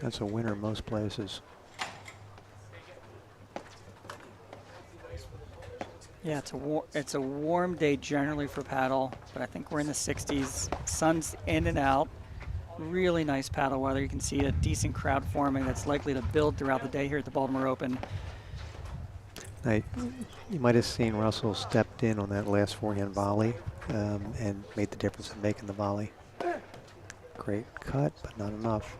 That's a winner most places. Yeah, it's a warm day generally for paddle, but I think we're in the 60s. Sun's in and out. Really nice paddle weather. You can see a decent crowd forming that's likely to build throughout the day here at the Baltimore Open. Now, you might have seen Russell stepped in on that last forehand volley and made the difference in making the volley. Great cut, but not enough.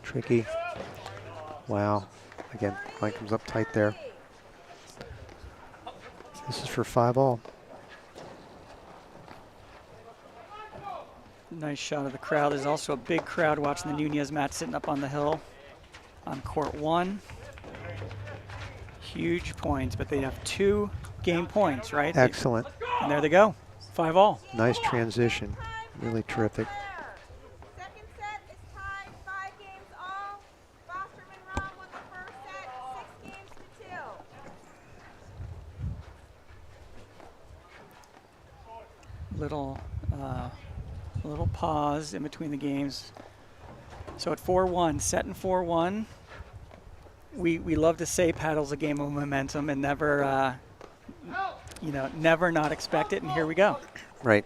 Tricky. Wow. Again, line comes up tight there. This is for 5-all. Nice shot of the crowd. There's also a big crowd watching the Nunez match sitting up on the hill on court 1. Huge points, but they have 2 game points, right? Excellent. And there they go. 5-all. Nice transition. Really terrific. Second set is tied 5 games all. Bostrom and Rom won the first set 6 games to 2. Little pause in between the games. So at 4-1, set in 4-1. We love to say paddle's a game of momentum and never, never not expect it. And here we go. Right.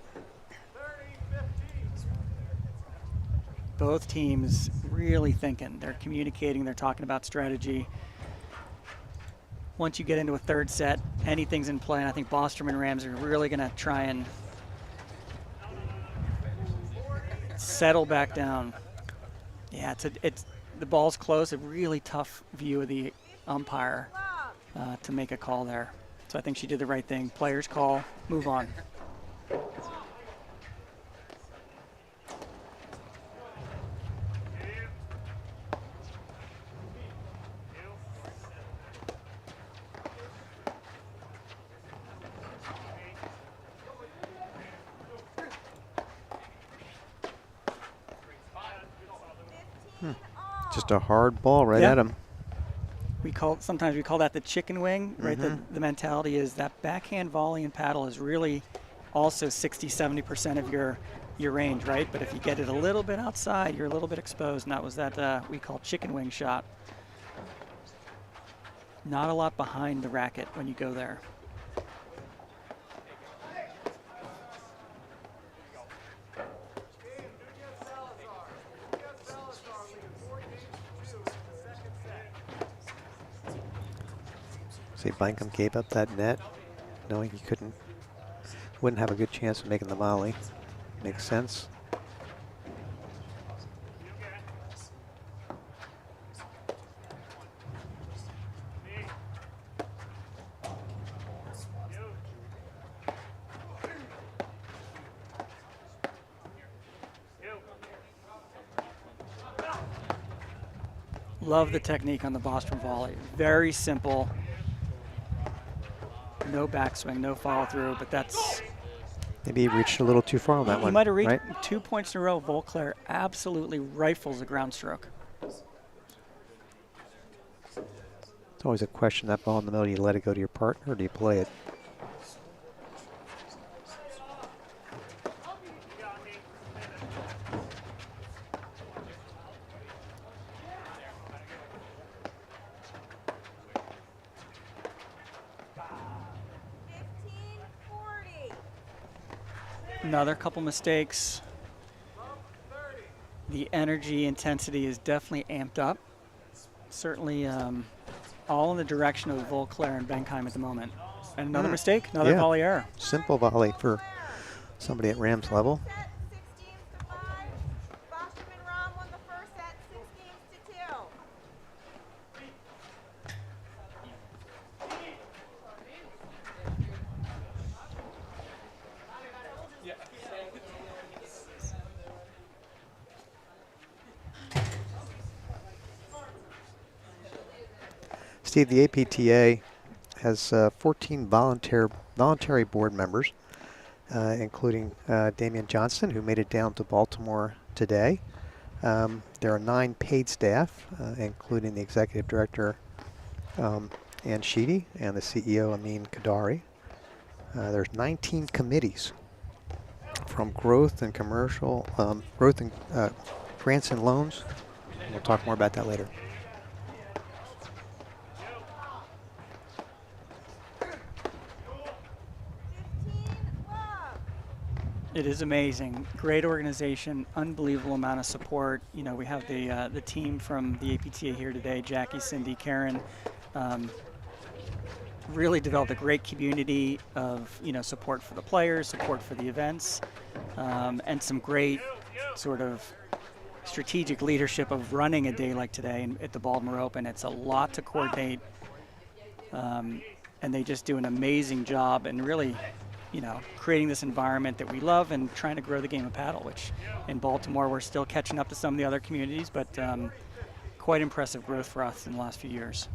Both teams really thinking. They're communicating. They're talking about strategy. Once you get into a third set, anything's in play. And I think Bostrom and Rams are really going to try and settle back down. Yeah, it's the ball's close. A really tough view of the umpire to make a call there. So I think she did the right thing. Players call, move on. Just a hard ball right at him. Sometimes we call that the chicken wing, right? The mentality is that backhand volley and paddle is really also 60-70% of your range, right? But if you get it a little bit outside, you're a little bit exposed, and that was that we call chicken wing shot. Not a lot behind the racket when you go there. See, Benkaim gave up that net, knowing he wouldn't have a good chance of making the volley. Makes sense. Love the technique on the Bostrom volley. Very simple. No backswing, no follow through, but that's... Maybe he reached a little too far on that one. He might have reached right? 2 points in a row. Volclair absolutely rifles a ground stroke. It's always a question, that ball in the middle, do you let it go to your partner or do you play it? Another couple mistakes. The energy intensity is definitely amped up. Certainly all in the direction of Volclair and Benkaim at the moment. And another mistake, another volley error. Simple volley for somebody at Rams level. Bostrom and Rom won the first set 6 games to 2. Steve, the APTA has 14 voluntary board members. including Damian Johnston, who made it down to Baltimore today. There are 9 paid staff, including the executive director, Ann Sheedy, and the CEO, Amin Kadari. There's 19 committees from growth and commercial, growth and grants and loans. We'll talk more about that later. It is amazing. Great organization, unbelievable amount of support. You know, we have the team from the APTA here today, Jackie, Cindy, Karen. Really developed a great community of, you know, support for the players, support for the events, and some great sort of strategic leadership of running a day like today at the Baltimore Open. It's a lot to coordinate, and they just do an amazing job and really, you know, creating this environment that we love and trying to grow the game of paddle, which in Baltimore we're still catching up to some of the other communities, but quite impressive growth for us in the last few years.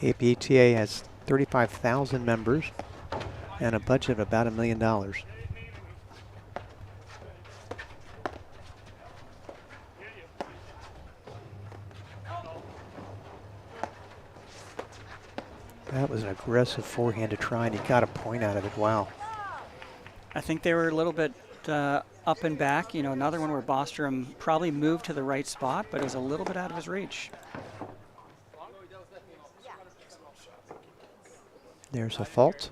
APTA has 35,000 members and a budget of about $1 million. That was an aggressive forehand to try, and he got a point out of it. Wow. I think they were a little bit up and back. You know, another one where Bostrom probably moved to the right spot, but it was a little bit out of his reach. There's a fault.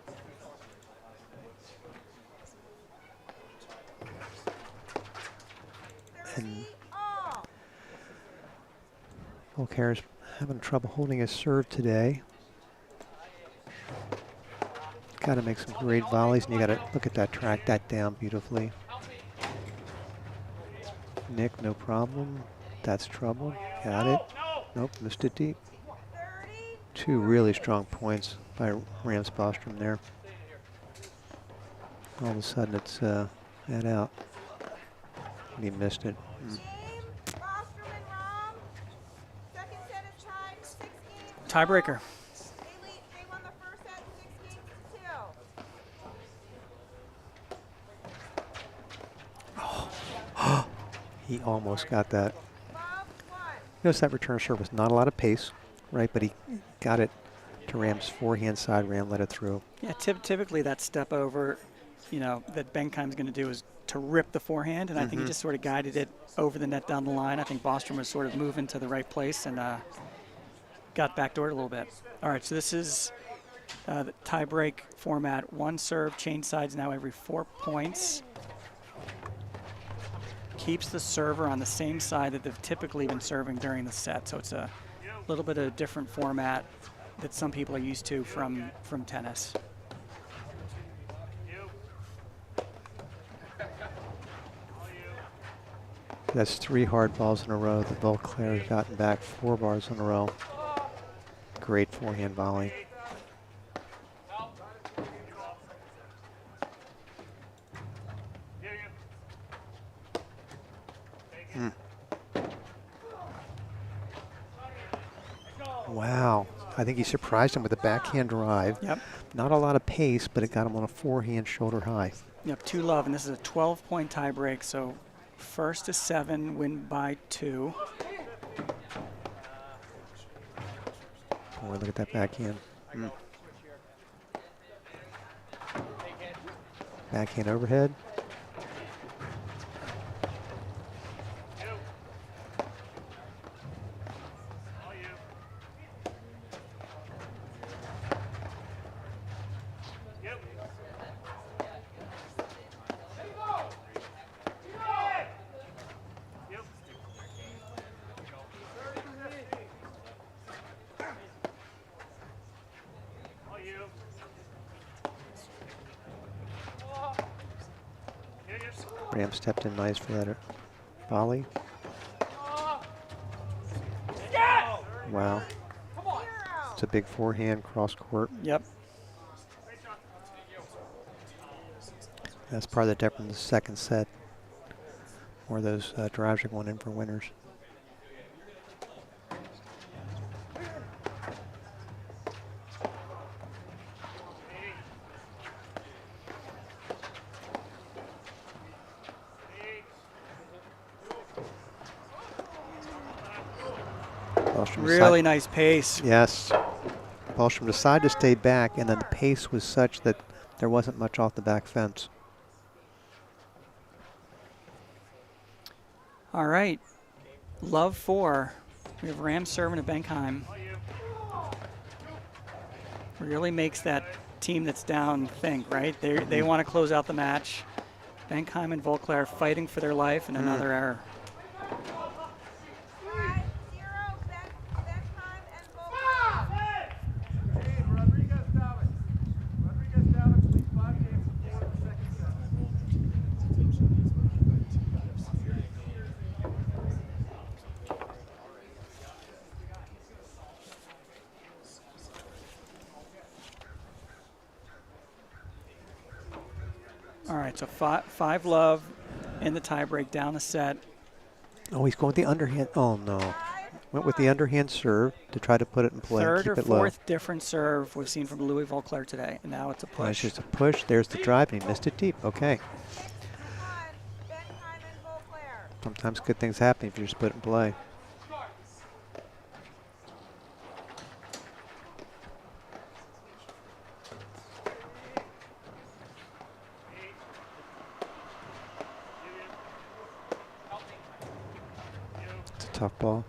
And Volclair's having trouble holding his serve today. Got to make some great volleys, and you got to look at that, track that down beautifully. Nick, no problem. That's trouble. Got it. Nope, missed it deep. 2 really strong points by Rams Bostrom there. All of a sudden it's head out. And he missed it. Tiebreaker. They won the first set 16-2. He almost got that. Notice that return serve was not a lot of pace, right? But he got it to Ram's forehand side. Ram let it through. Yeah, typically that step over, you know, that Benkaim's going to do is to rip the forehand, and I think he just sort of guided it over the net down the line. I think Bostrom was sort of moving to the right place and got backdoored a little bit. All right, so this is the tie-break format. 1 serve, change sides now every 4 points. Keeps the server on the same side that they've typically been serving during the set. So it's a little bit of a different format that some people are used to from tennis. That's 3 hard balls in a row. The Volclair has gotten back 4 bars in a row. Great forehand volley. Wow. I think he surprised him with a backhand drive. Yep. Not a lot of pace, but it got him on a forehand shoulder high. Yep, 2-love, and this is a 12-point tiebreak, so first to 7, win by 2. Boy, look at that backhand. Backhand overhead. Ram stepped in nice for that volley. Wow. It's a big forehand cross court. Yep. That's part of the difference in the second set, where those drives are going in for winners. Bostrom Really nice pace. Yes. Bostrom decided to stay back, and then the pace was such that there wasn't much off the back fence. All right, love 4. We have Ram serving to Benkaim. Really makes that team that's down think, right? They want to close out the match. Benkaim and Volclair fighting for their life, and another error. All right, so 5 love in the tiebreak, down the set. Oh, he's going with the underhand. Oh, no. Went with the underhand serve to try to put it in play. Third keep or it low. fourth different serve we've seen from Louis Volclair today, and now it's a push. It's just a push. There's the drive, and he missed it deep. Okay. Sometimes good things happen if you just put it in play. It's a tough ball.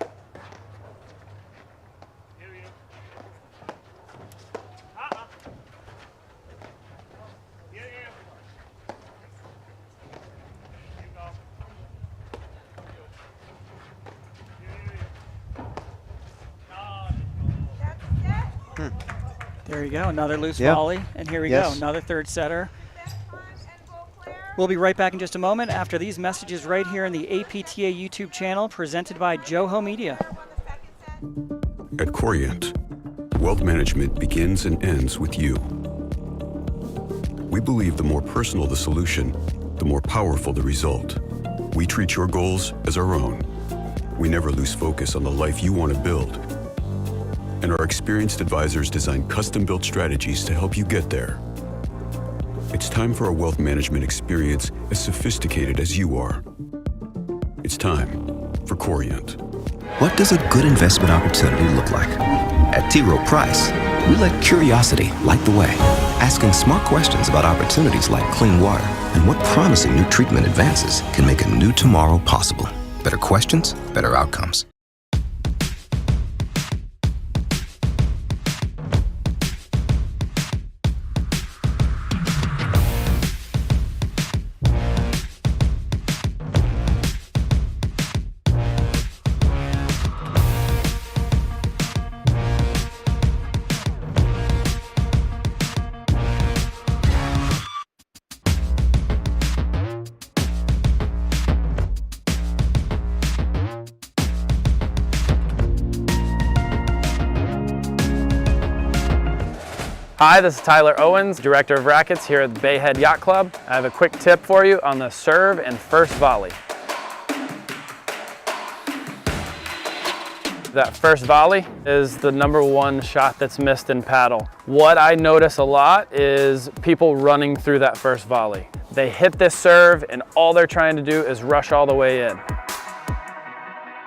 There you go, another loose volley, and here we go, another third setter. We'll be right back in just a moment after these messages right here in the APTA YouTube channel presented by Joho Media. At Corient, wealth management begins and ends with you. We believe the more personal the solution, the more powerful the result. We treat your goals as our own. We never lose focus on the life you want to build. And our experienced advisors design custom-built strategies to help you get there. It's time for a wealth management experience as sophisticated as you are. It's time for Corient. What does a good investment opportunity look like? At T. Rowe Price, we let curiosity light the way, asking smart questions about opportunities like clean water and what promising new treatment advances can make a new tomorrow possible. Better questions, better outcomes. Hi, this is Tyler Owens, Director of Rackets here at the Bayhead Yacht Club. I have a quick tip for you on the serve and first volley. That first volley is the #1 shot that's missed in paddle. What I notice a lot is people running through that first volley. They hit this serve and all they're trying to do is rush all the way in.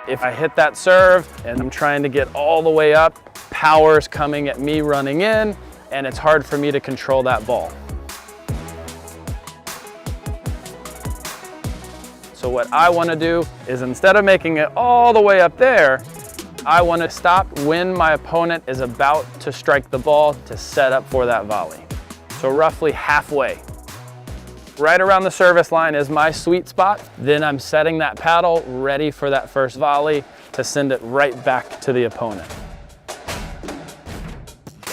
If I hit that serve and I'm trying to get all the way up, power's coming at me running in, and it's hard for me to control that ball. So what I want to do is, instead of making it all the way up there, I want to stop when my opponent is about to strike the ball to set up for that volley. So roughly halfway. Right around the service line is my sweet spot. Then I'm setting that paddle ready for that first volley to send it right back to the opponent.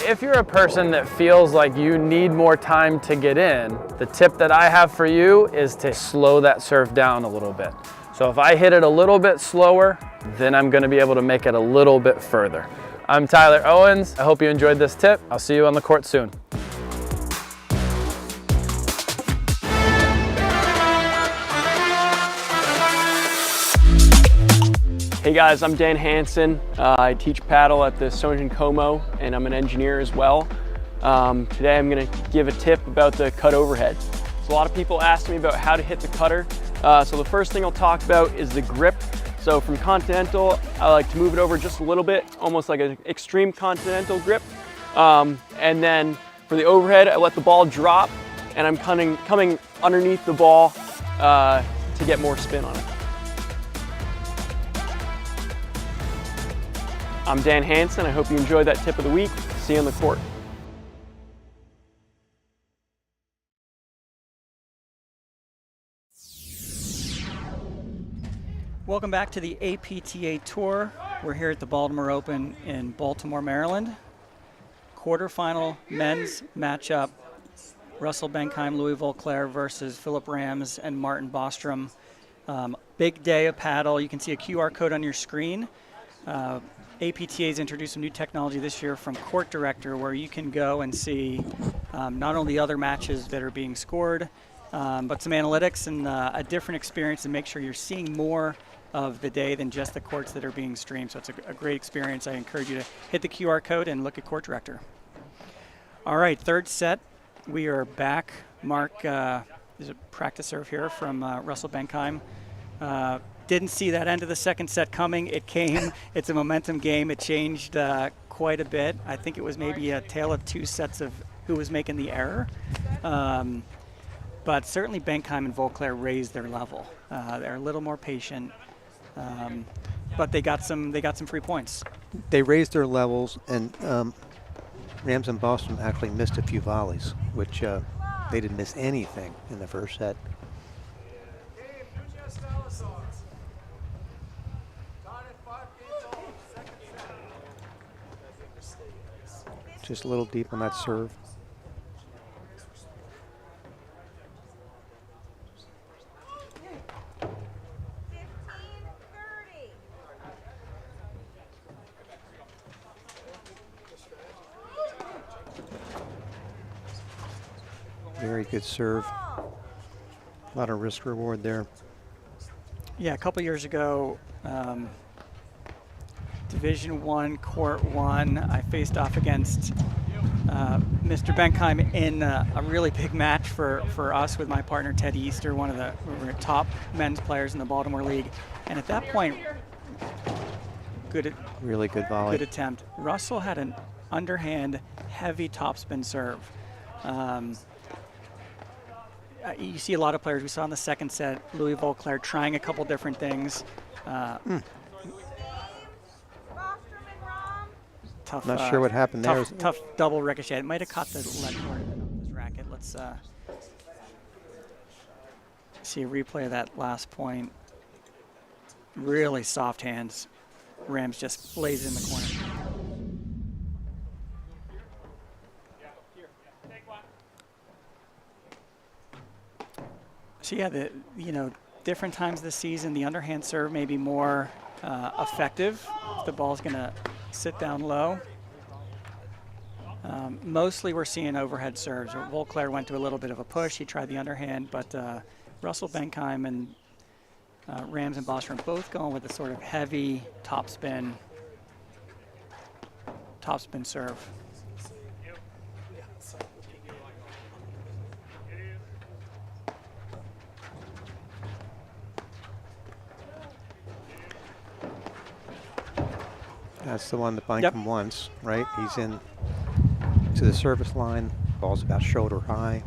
If you're a person that feels like you need more time to get in, the tip that I have for you is to slow that serve down a little bit. So if I hit it a little bit slower, then I'm gonna be able to make it a little bit further. I'm Tyler Owens. I hope you enjoyed this tip. I'll see you on the court soon. Hey guys, I'm Dan Hansen. I teach paddle at the Sonjin Como, and I'm an engineer as well. Today I'm going to give a tip about the cut overhead. So a lot of people ask me about how to hit the cutter. So the first thing I'll talk about is the grip. So from continental, I like to move it over just a little bit, almost like an extreme continental grip. And then for the overhead, I let the ball drop, and I'm coming underneath the ball to get more spin on it. I'm Dan Hansen. I hope you enjoyed that tip of the week. See you on the court. Welcome back to the APTA Tour. We're here at the Baltimore Open in Baltimore, Maryland. Quarterfinal men's matchup. Russell Benkaim, Louis Volclair versus Philip Rams and Martin Bostrom. Big day of paddle. You can see a QR code on your screen. APTA has introduced some new technology this year from Court Director, where you can go and see not only other matches that are being scored, but some analytics and a different experience, and make sure you're seeing more of the day than just the courts that are being streamed. So it's a great experience. I encourage you to hit the QR code and look at Court Director. All right, third set. We are back. Mark, there's a practice serve here from Russell Benkaim. Didn't see that end of the second set coming. It came. It's a momentum game. It changed quite a bit. I think it was maybe a tale of two sets of who was making the error. But certainly Benkaim and Volclair raised their level. They're a little more patient, but they got some free points. They raised their levels, and Rams and Bostrom actually missed a few volleys, which they didn't miss anything in the first set. Just a little deep on that serve. Very good serve. A lot of risk reward there. Yeah, a couple years ago, Division I, Court 1, I faced off against Mr. Benkaim in a really big match for us with my partner Ted Easter, one of the top men's players in the Baltimore League. And at that point, really good volley. Good attempt. Russell had an underhand, heavy topspin serve. You see a lot of players. We saw in the second set, Louis Volclair trying a couple different things. Tough, Not sure what happened there. Tough double ricochet. It might have caught the left part of his racket. Let's see a replay of that last point. Really soft hands. Rams just lays in the corner. So yeah, different times this season, the underhand serve may be more effective if the ball's going to sit down low. Mostly we're seeing overhead serves. Volclair went to a little bit of a push. He tried the underhand, but Russell Benkaim and Rams and Bostrom both going with a sort of heavy topspin serve. That's the one that Benkaim wants, right? He's in to the service line. Ball's about shoulder high.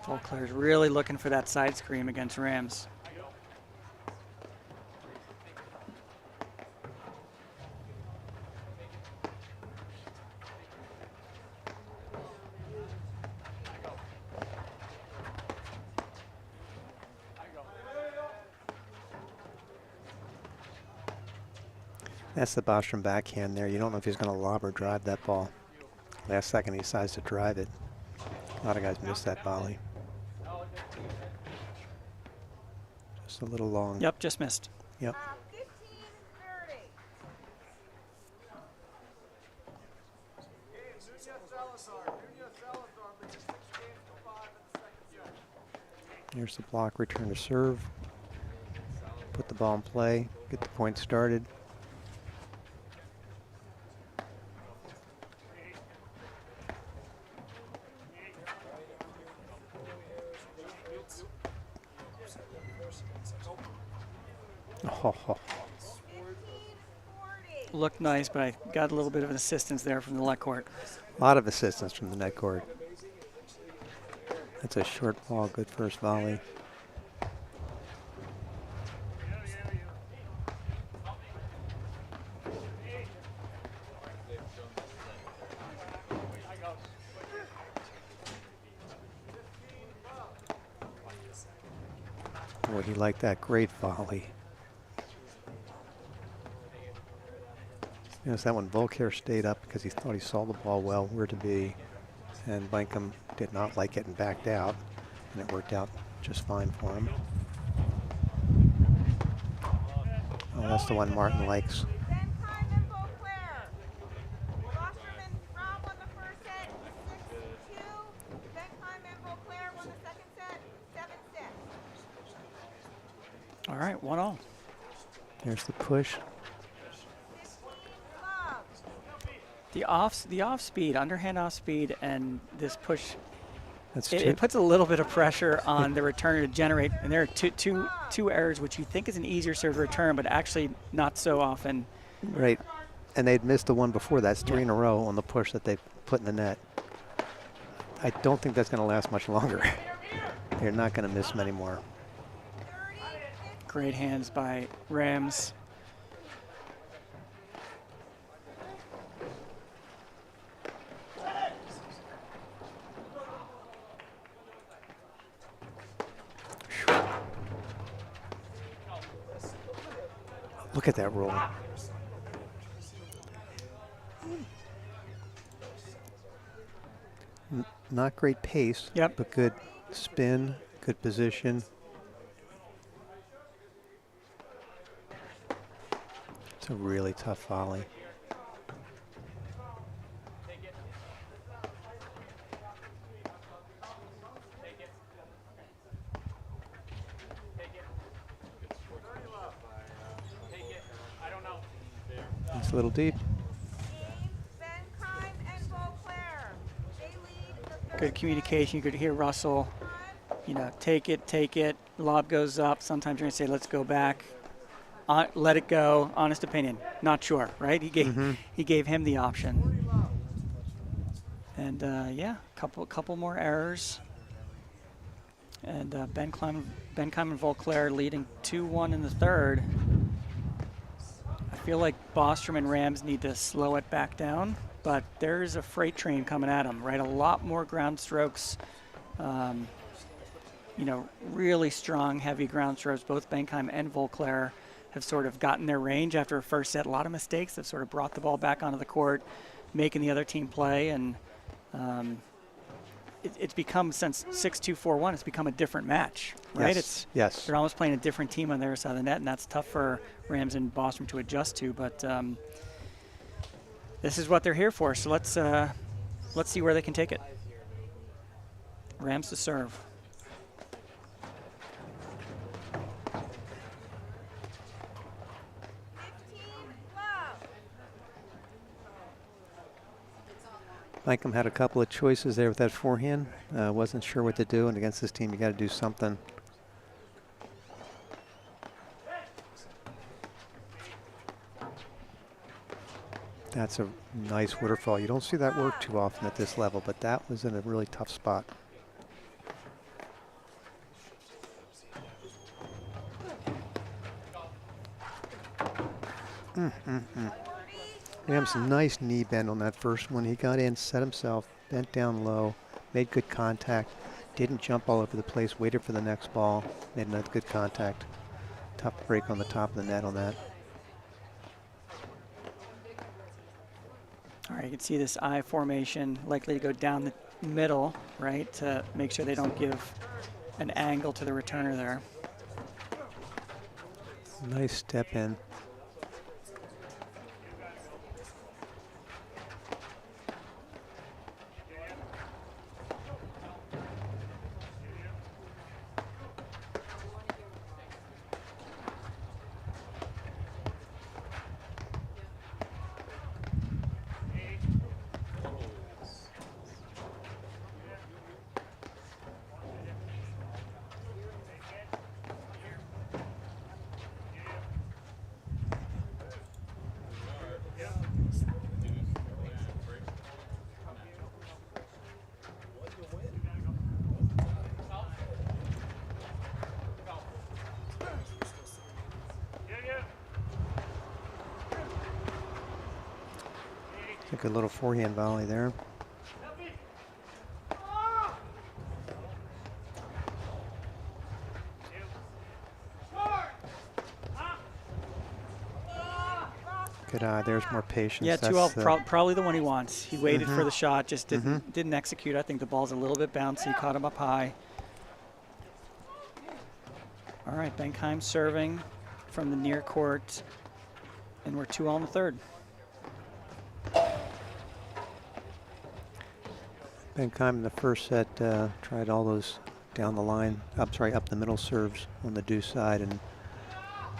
Volclair's really looking for that side scream against Rams. That's the Bostrom backhand there. You don't know if he's going to lob or drive that ball. Last second he decides to drive it. A lot of guys miss that volley. Just a little long. Yep, just missed. Yep. 15-30. Here's the block, return to serve. Put the ball in play, get the point started. Oh, Looked nice, but I got a little bit of an assistance there from the left court. a lot of assistance from the net court. That's a short ball, good first volley. Boy, he liked that great volley. Notice that one, Volclair stayed up because he thought he saw the ball well, where to be. And Benkaim did not like it and backed out. And it worked out just fine for him. Oh, that's the one Martin likes. Benkaim and Volclair. Bostrom and Rom won the first set, 6-2. Benkaim and Volclair won the second set, 7-6. All right, 1-all. There's the push. The off speed, underhand off speed, and this push. That's It puts a little bit of pressure on the returner to generate, and there are two errors, which you think is an easier serve return, but actually not so often. Right. And they'd missed the one before that. It's 3 in a row on the push that they put in the net. I don't think that's going to last much longer. They're not going to miss many more. Great hands by Rams. Look at that roll. Not great pace, Yep. but good spin, good position. It's a really tough volley. It's a little deep. Benkaim and Volclair. They lead the third Good communication. You could hear Russell, take it. Lob goes up. Sometimes you're going to say, let's go back. Let it go. Honest opinion. Not sure, right? He gave him the option. And yeah, couple more errors. And Benkaim and Volclair leading 2-1 in the third. I feel like Bostrom and Rams need to slow it back down, but there's a freight train coming at them, right? A lot more ground strokes, really strong, heavy ground strokes. Both Benkaim and Volclair have sort of gotten their range after a first set. A lot of mistakes have sort of brought the ball back onto the court, making the other team play, and it's become, since 6-2, 4-1, it's become a different match, right? Yes. They're almost playing a different team on their side of the net, and that's tough for Rams and Bostrom to adjust to. But this is what they're here for. So let's see where they can take it. Rams to serve. Benkaim had a couple of choices there with that forehand. Wasn't sure what to do, and against this team, you got to do something. That's a nice waterfall. You don't see that work too often at this level, but that was in a really tough spot. Rams, nice knee bend on that first one. He got in, set himself, bent down low, made good contact, didn't jump all over the place, waited for the next ball, made another good contact. Tough break on the top of the net on that. All right, you can see this I formation likely to go down the middle, right, to make sure they don't give an angle to the returner there. Nice step in. A good little forehand volley there. Good eye. There's more patience. Yeah, That's 2-0, probably the one he wants. He waited for the shot, just didn't execute. I think the ball's a little bit bouncy. Caught him up high. All right, Benkaim serving from the near court, and we're 2-0 in the third. Benkaim in the first set tried all those down the line, up the middle serves on the deuce side, and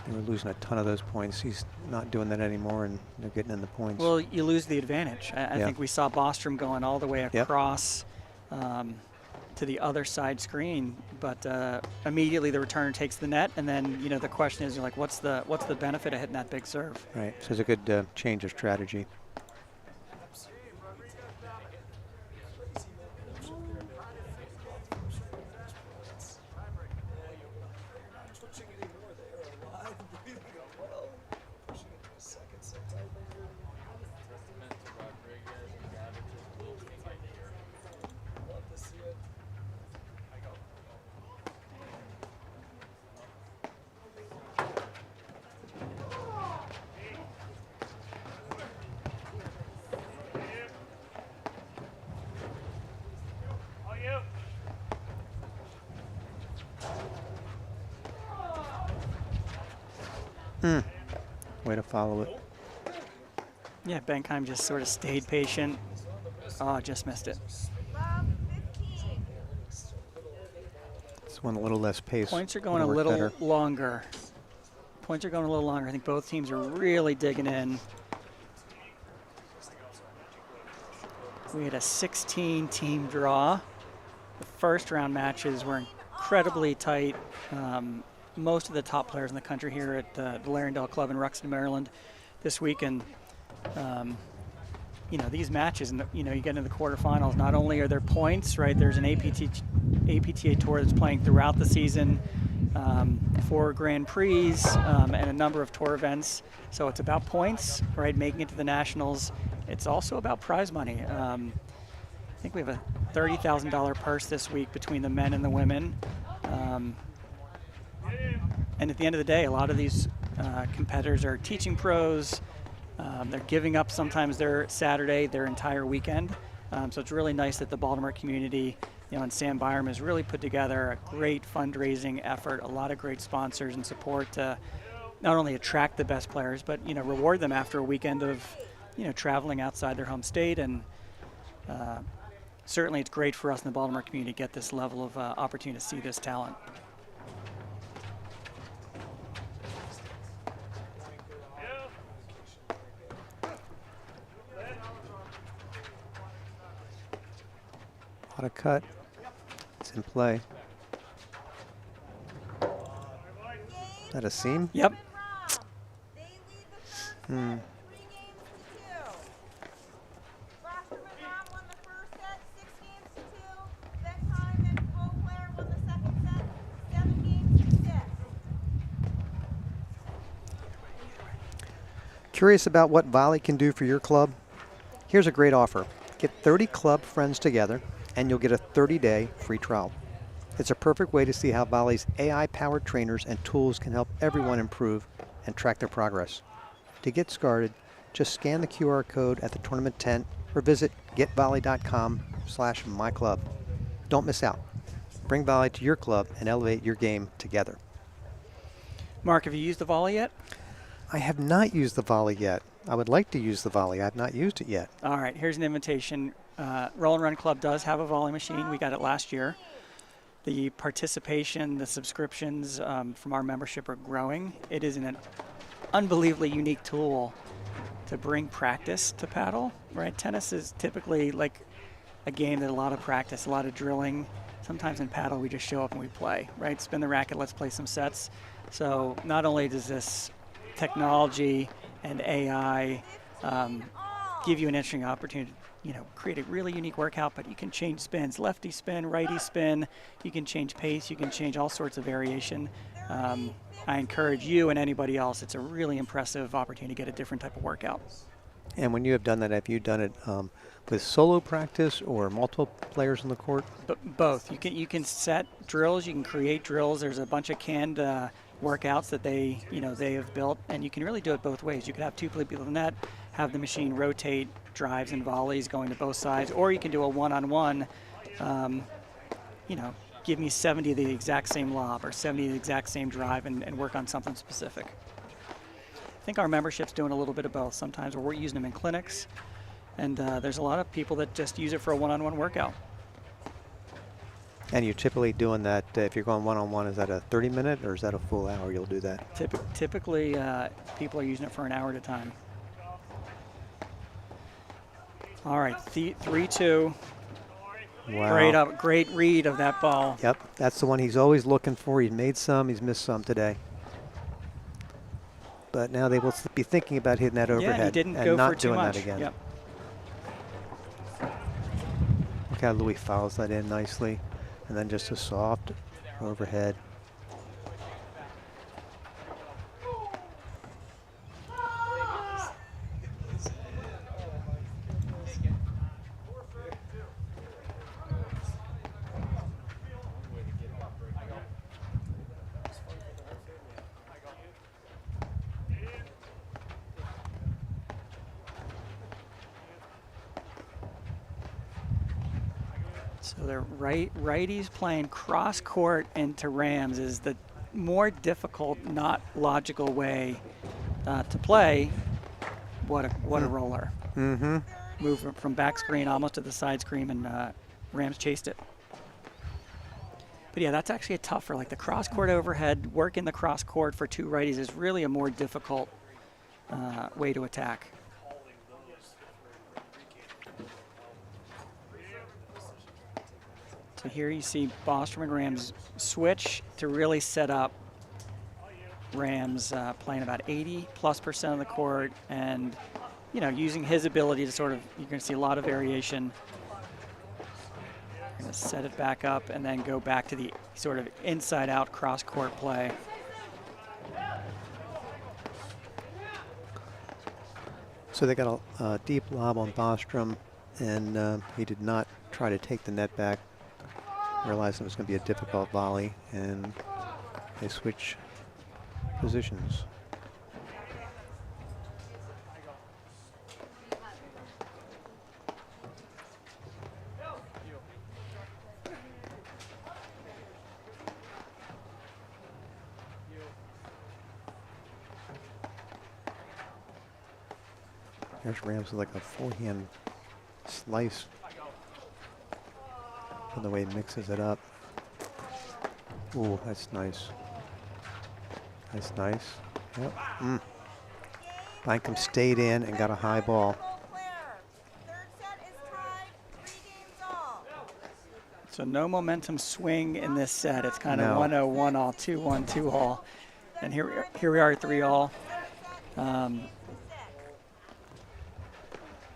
they were losing a ton of those points. He's not doing that anymore, and they're getting in the points. Well, you lose the advantage. I think we saw Bostrom going all the way across to the other side screen, but immediately the returner takes the net, and then the question is, like, what's the benefit of hitting that big serve? Right. So it's a good change of strategy. Way to follow it. Yeah, Benkaim just sort of stayed patient. Oh, just missed it. This one a little less pace. Points are going a little longer. Points are going a little longer. I think both teams are really digging in. We had a 16-team draw. The first round matches were incredibly tight. Most of the top players in the country here at the Larendale Club in Ruxton, Maryland this weekend. These matches, and you get into the quarterfinals, not only are there points, right, there's an APTA tour that's playing throughout the season, 4 Grand Prix, and a number of tour events. So it's about points, right, making it to the Nationals. It's also about prize money. I think we have a $30,000 purse this week between the men and the women. And at the end of the day, a lot of these competitors are teaching pros. They're giving up sometimes their Saturday, their entire weekend. So it's really nice that the Baltimore community, and Sam Byram has really put together a great fundraising effort, a lot of great sponsors and support to not only attract the best players, but reward them after a weekend of traveling outside their home state. And certainly it's great for us in the Baltimore community to get this level of opportunity to see this talent. A lot of cut. It's in play. Is that a seam? Yep. Bostrom and Rom won the first set, 6-2. Benkaim and Volclair won the second set, 7-6. Curious about what volley can do for your club? Here's a great offer. Get 30 club friends together, and you'll get a 30-day free trial. It's a perfect way to see how Volley's AI-powered trainers and tools can help everyone improve and track their progress. To get started, Just scan the QR code at the tournament tent or visit getvolley.com/myclub. Don't miss out. Bring volley to your club and elevate your game together. Mark, have you used the volley yet? I have not used the volley yet. I would like to use the volley. I have not used it yet. All right, here's an invitation. Roll and Run Club does have a volley machine. We got it last year. The participation, the subscriptions from our membership are growing. It is an unbelievably unique tool to bring practice to paddle, right? Tennis is typically like a game that a lot of practice, a lot of drilling. Sometimes in paddle, we just show up and we play, right? Spin the racket, let's play some sets. So not only does this technology and AI give you an interesting opportunity to, create a really unique workout, but you can change spins, lefty spin, righty spin, you can change pace, you can change all sorts of variation. I encourage you and anybody else, it's a really impressive opportunity to get a different type of workout. And when you have done that, have you done it with solo practice or multiple players on the court? Both. You can set drills, you can create drills. There's a bunch of canned workouts that they have built, and you can really do it both ways. You could have two people in the net, have the machine rotate drives and volleys going to both sides, or you can do a one-on-one, give me 70 of the exact same lob or 70 of the exact same drive and work on something specific. I think our membership's doing a little bit of both. Sometimes we're using them in clinics, and there's a lot of people that just use it for a one-on-one workout. And you're typically doing that, if you're going one-on-one, is that a 30-minute or is that a full hour you'll do that? Typically, people are using it for an hour at a time. All right, 3-2. Wow. Great read of that ball. Yep, that's the one he's always looking for. He's made some, he's missed some today. But now they will be thinking about hitting that overhead he didn't and go not for too doing much. that again. Yep. Look how Louis fouls that in nicely. And then just a soft overhead. So they're righties playing cross court into Rams is the more difficult, not logical way to play. What a roller! Mm-hmm. Moved from back screen almost to the side screen, and Rams chased it. But yeah, that's actually a tougher. Like the cross court overhead, work in the cross court for two righties is really a more difficult way to attack. So here you see Bostrom and Rams switch to really set up Rams playing about 80+% of the court, and using his ability to sort of, you're going to see a lot of variation. Going to set it back up and then go back to the sort of inside-out cross-court play. So they got a deep lob on Bostrom, and he did not try to take the net back. Realized it was going to be a difficult volley, and they switch positions. There's Rams with like a forehand slice. The way he mixes it up. Ooh, that's nice. That's nice. Yep. Benkaim stayed in and got a high ball. Third set is tied, 3 games all. So no momentum swing in this set. It's kind of No. 1-0, 1-all, 2-1, 2-all. And here we are, 3-all.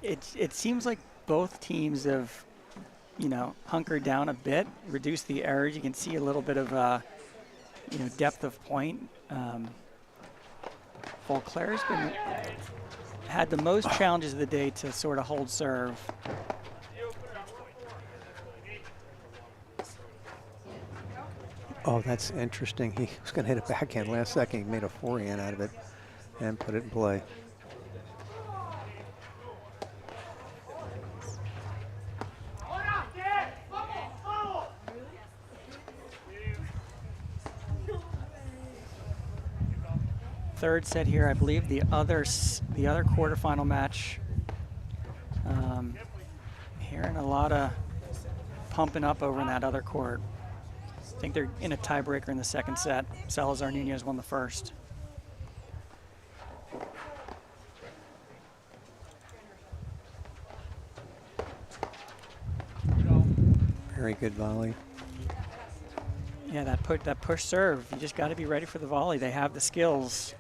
It seems like both teams have hunkered down a bit, reduce the errors. You can see a little bit of, depth of point. Volclair's had the most challenges of the day to sort of hold serve. Oh, that's interesting. He was going to hit a backhand last second. He made a forehand out of it and put it in play. third set here. I believe the other quarterfinal match. Hearing a lot of pumping up over in that other court. I think they're in a tiebreaker in the second set. Salazar Nunez won the first. Very good volley. Yeah, that push serve. You just got to be ready for the volley. They have the skills.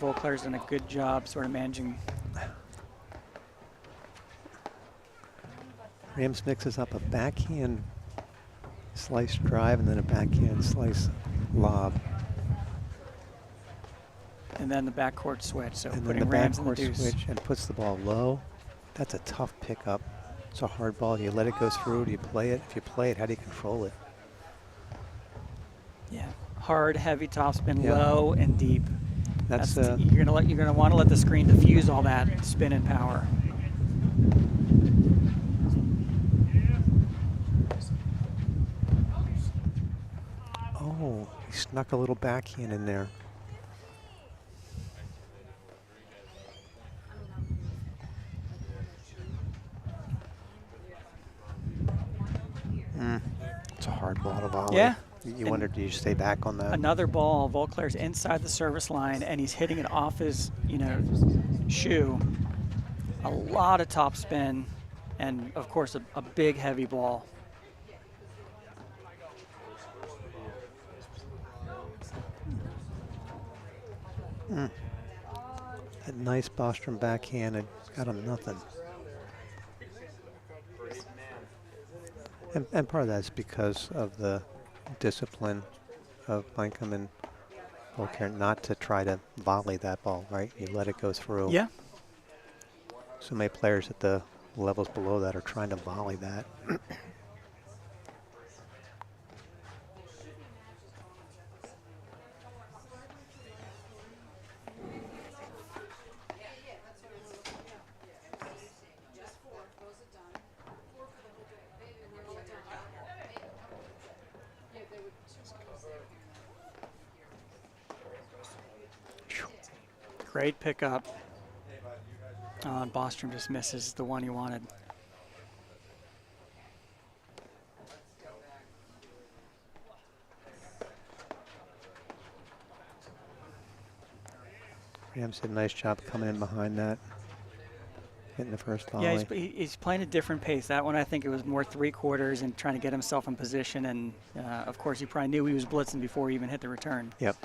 Volclair's done a good job sort of managing. Rams mixes up a backhand slice drive and then a backhand slice lob. And then the backcourt switch, so And then putting the Rams in the backcourt deuce. switch and puts the ball low. That's a tough pickup. It's a hard ball. Do you let it go through? Do you play it? If you play it, how do you control it? Yeah, hard, heavy topspin, Yeah. low and deep. That's you're gonna want to let the screen diffuse all that spin and power. oh, he snuck a little backhand in there. It's a hard ball to volley. Yeah. You wonder, do you stay back on that? Another ball, Volclair's inside the service line, and he's hitting it off his, shoe. A lot of top spin, and of course a big heavy ball. That nice Bostrom backhand had got him nothing. And part of that's because of the discipline of Benkaim and Volclair not to try to volley that ball, right? You let it go through. Yeah. So many players at the levels below that are trying to volley that. Great pickup. And Bostrom just misses the one he wanted. Rams did a nice job coming in behind that, getting the first volley. Yeah, he's playing a different pace. That one, I think it was more three-quarters and trying to get himself in position. And, of course, he probably knew he was blitzing before he even hit the return. Yep.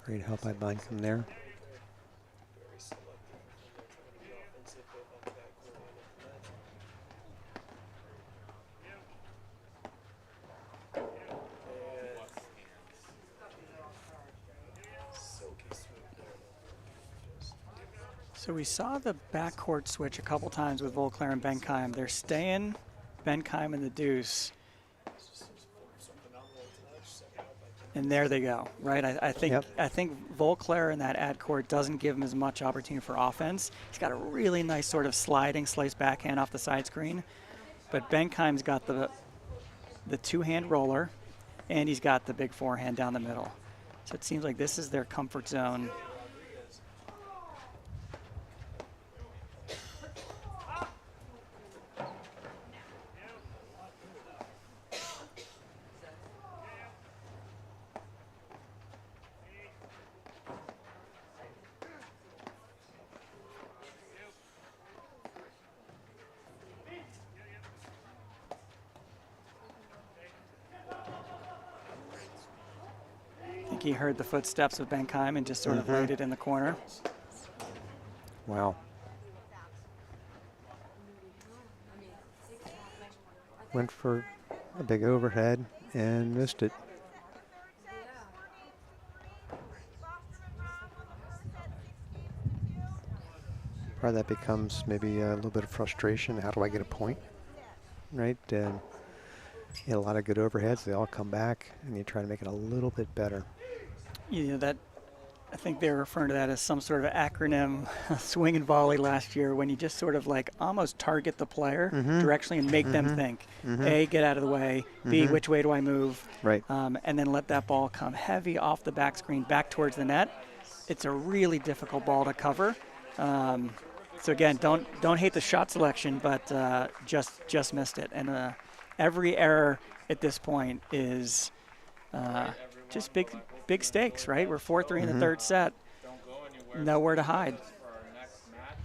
Great help by Benkaim there. So we saw the backcourt switch a couple times with Volclair and Benkaim. They're staying Benkaim in the deuce. And there they go, right? I think Volclair in that ad court doesn't give him as much opportunity for offense. He's got a really nice sort of sliding slice backhand off the side screen. But Benkaim's got the two-hand roller, and he's got the big forehand down the middle. So it seems like this is their comfort zone. He heard the footsteps of Benkaim and just sort of laid it in the corner. Wow. Went for a big overhead and missed it. Part of that becomes maybe a little bit of frustration. How do I get a point? Right? And you had a lot of good overheads. They all come back, and you try to make it a little bit better. You know, that I think they were referring to that as some sort of acronym, swing and volley last year, when you just sort of like almost target the player directionally and make them think. A, get out of the way. B, which way do I move? Right. And then let that ball come heavy off the back screen back towards the net. It's a really difficult ball to cover. So again, don't hate the shot selection, but just missed it. And every error at this point is just big stakes, right? We're 4-3 in the third set. Nowhere to hide.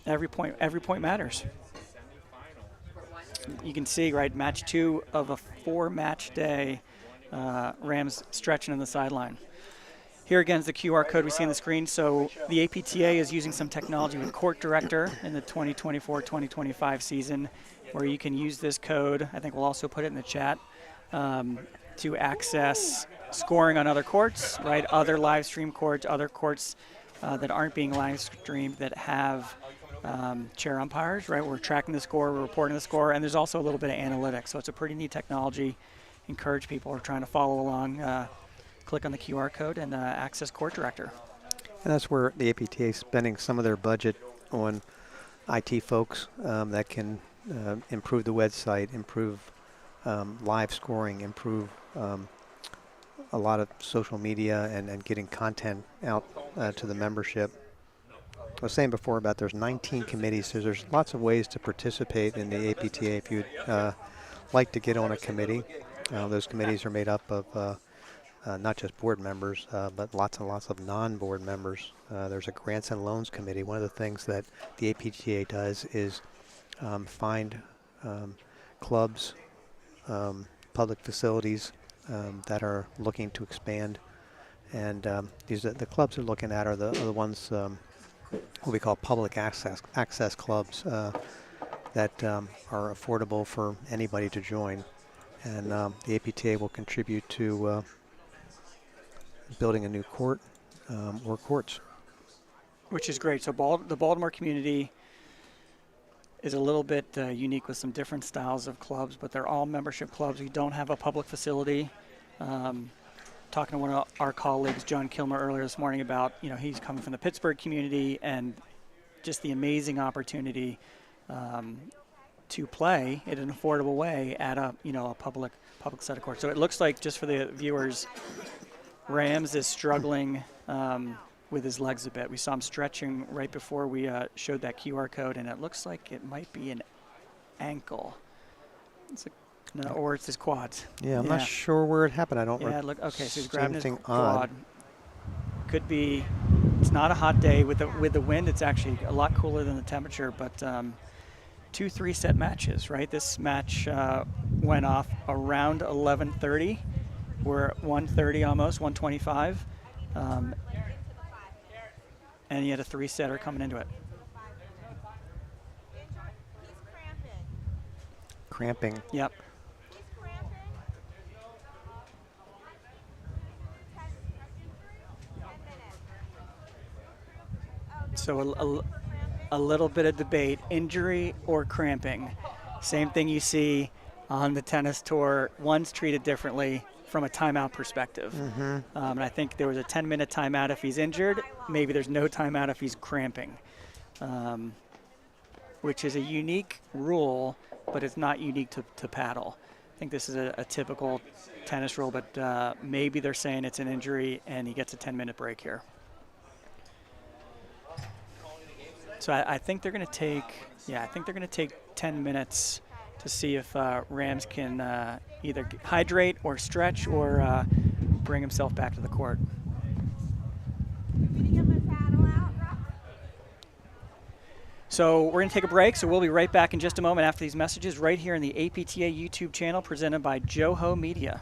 Every point matters. You can see, right, match 2 of a 4-match day, Rams stretching on the sideline. Here again is the QR code we see on the screen. So the APTA is using some technology with Court Director in the 2024-2025 season, where you can use this code. I think we'll also put it in the chat to access scoring on other courts, right? Other live stream courts, other courts that aren't being live streamed that have chair umpires, right? We're tracking the score, we're reporting the score, and there's also a little bit of analytics. So it's a pretty neat technology. Encourage people who are trying to follow along. Click on the QR code and access Court Director. And that's where the APTA is spending some of their budget on IT folks that can improve the website, improve live scoring, improve a lot of social media and getting content out to the membership. I was saying before about there's 19 committees, so there's lots of ways to participate in the APTA if you'd like to get on a committee. Those committees are made up of not just board members, but lots and lots of non-board members. There's a grants and loans committee. One of the things that the APTA does is find clubs, public facilities that are looking to expand. And the clubs they're looking at are the ones what we call public access clubs that are affordable for anybody to join. And the APTA will contribute to building a new court or courts. Which is great. So the Baltimore community is a little bit unique with some different styles of clubs, but they're all membership clubs. We don't have a public facility. Talking to one of our colleagues, John Kilmer, earlier this morning about, he's coming from the Pittsburgh community and just the amazing opportunity to play in an affordable way at a public set of courts. So it looks like, just for the viewers, Rams is struggling with his legs a bit. We saw him stretching right before we showed that QR code, and it looks like it might be an ankle. Or it's his quads. Yeah, I'm not sure where it happened. I don't. Yeah, look. Okay, so he's grabbing his quad. Could be. It's not a hot day with the wind. It's actually a lot cooler than the temperature. But 2 3-set matches, right? This match went off around 11:30. We're at 1:30 almost, 1:25. And he had a 3-setter coming into it. Cramping. Yep. So a little bit of debate, injury or cramping. Same thing you see on the tennis tour. One's treated differently from a timeout perspective. And I think there was a 10-minute timeout if he's injured. Maybe there's no timeout if he's cramping, which is a unique rule, but it's not unique to paddle. I think this is a typical tennis rule, but maybe they're saying it's an injury and he gets a 10-minute break here. So I think they're going to take, I think they're going to take 10 minutes to see if Rams can either hydrate or stretch or bring himself back to the court. So we're going to take a break, so we'll be right back in just a moment after these messages right here in the APTA YouTube channel presented by Joho Media.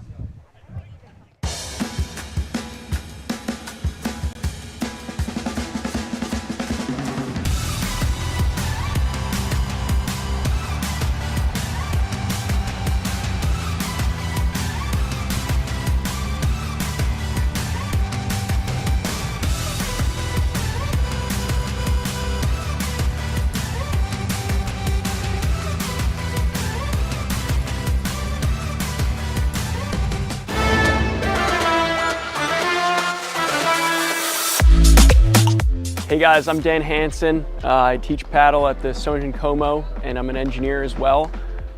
Hey guys, I'm Dan Hansen. I teach paddle at the Sonjin Como, and I'm an engineer as well.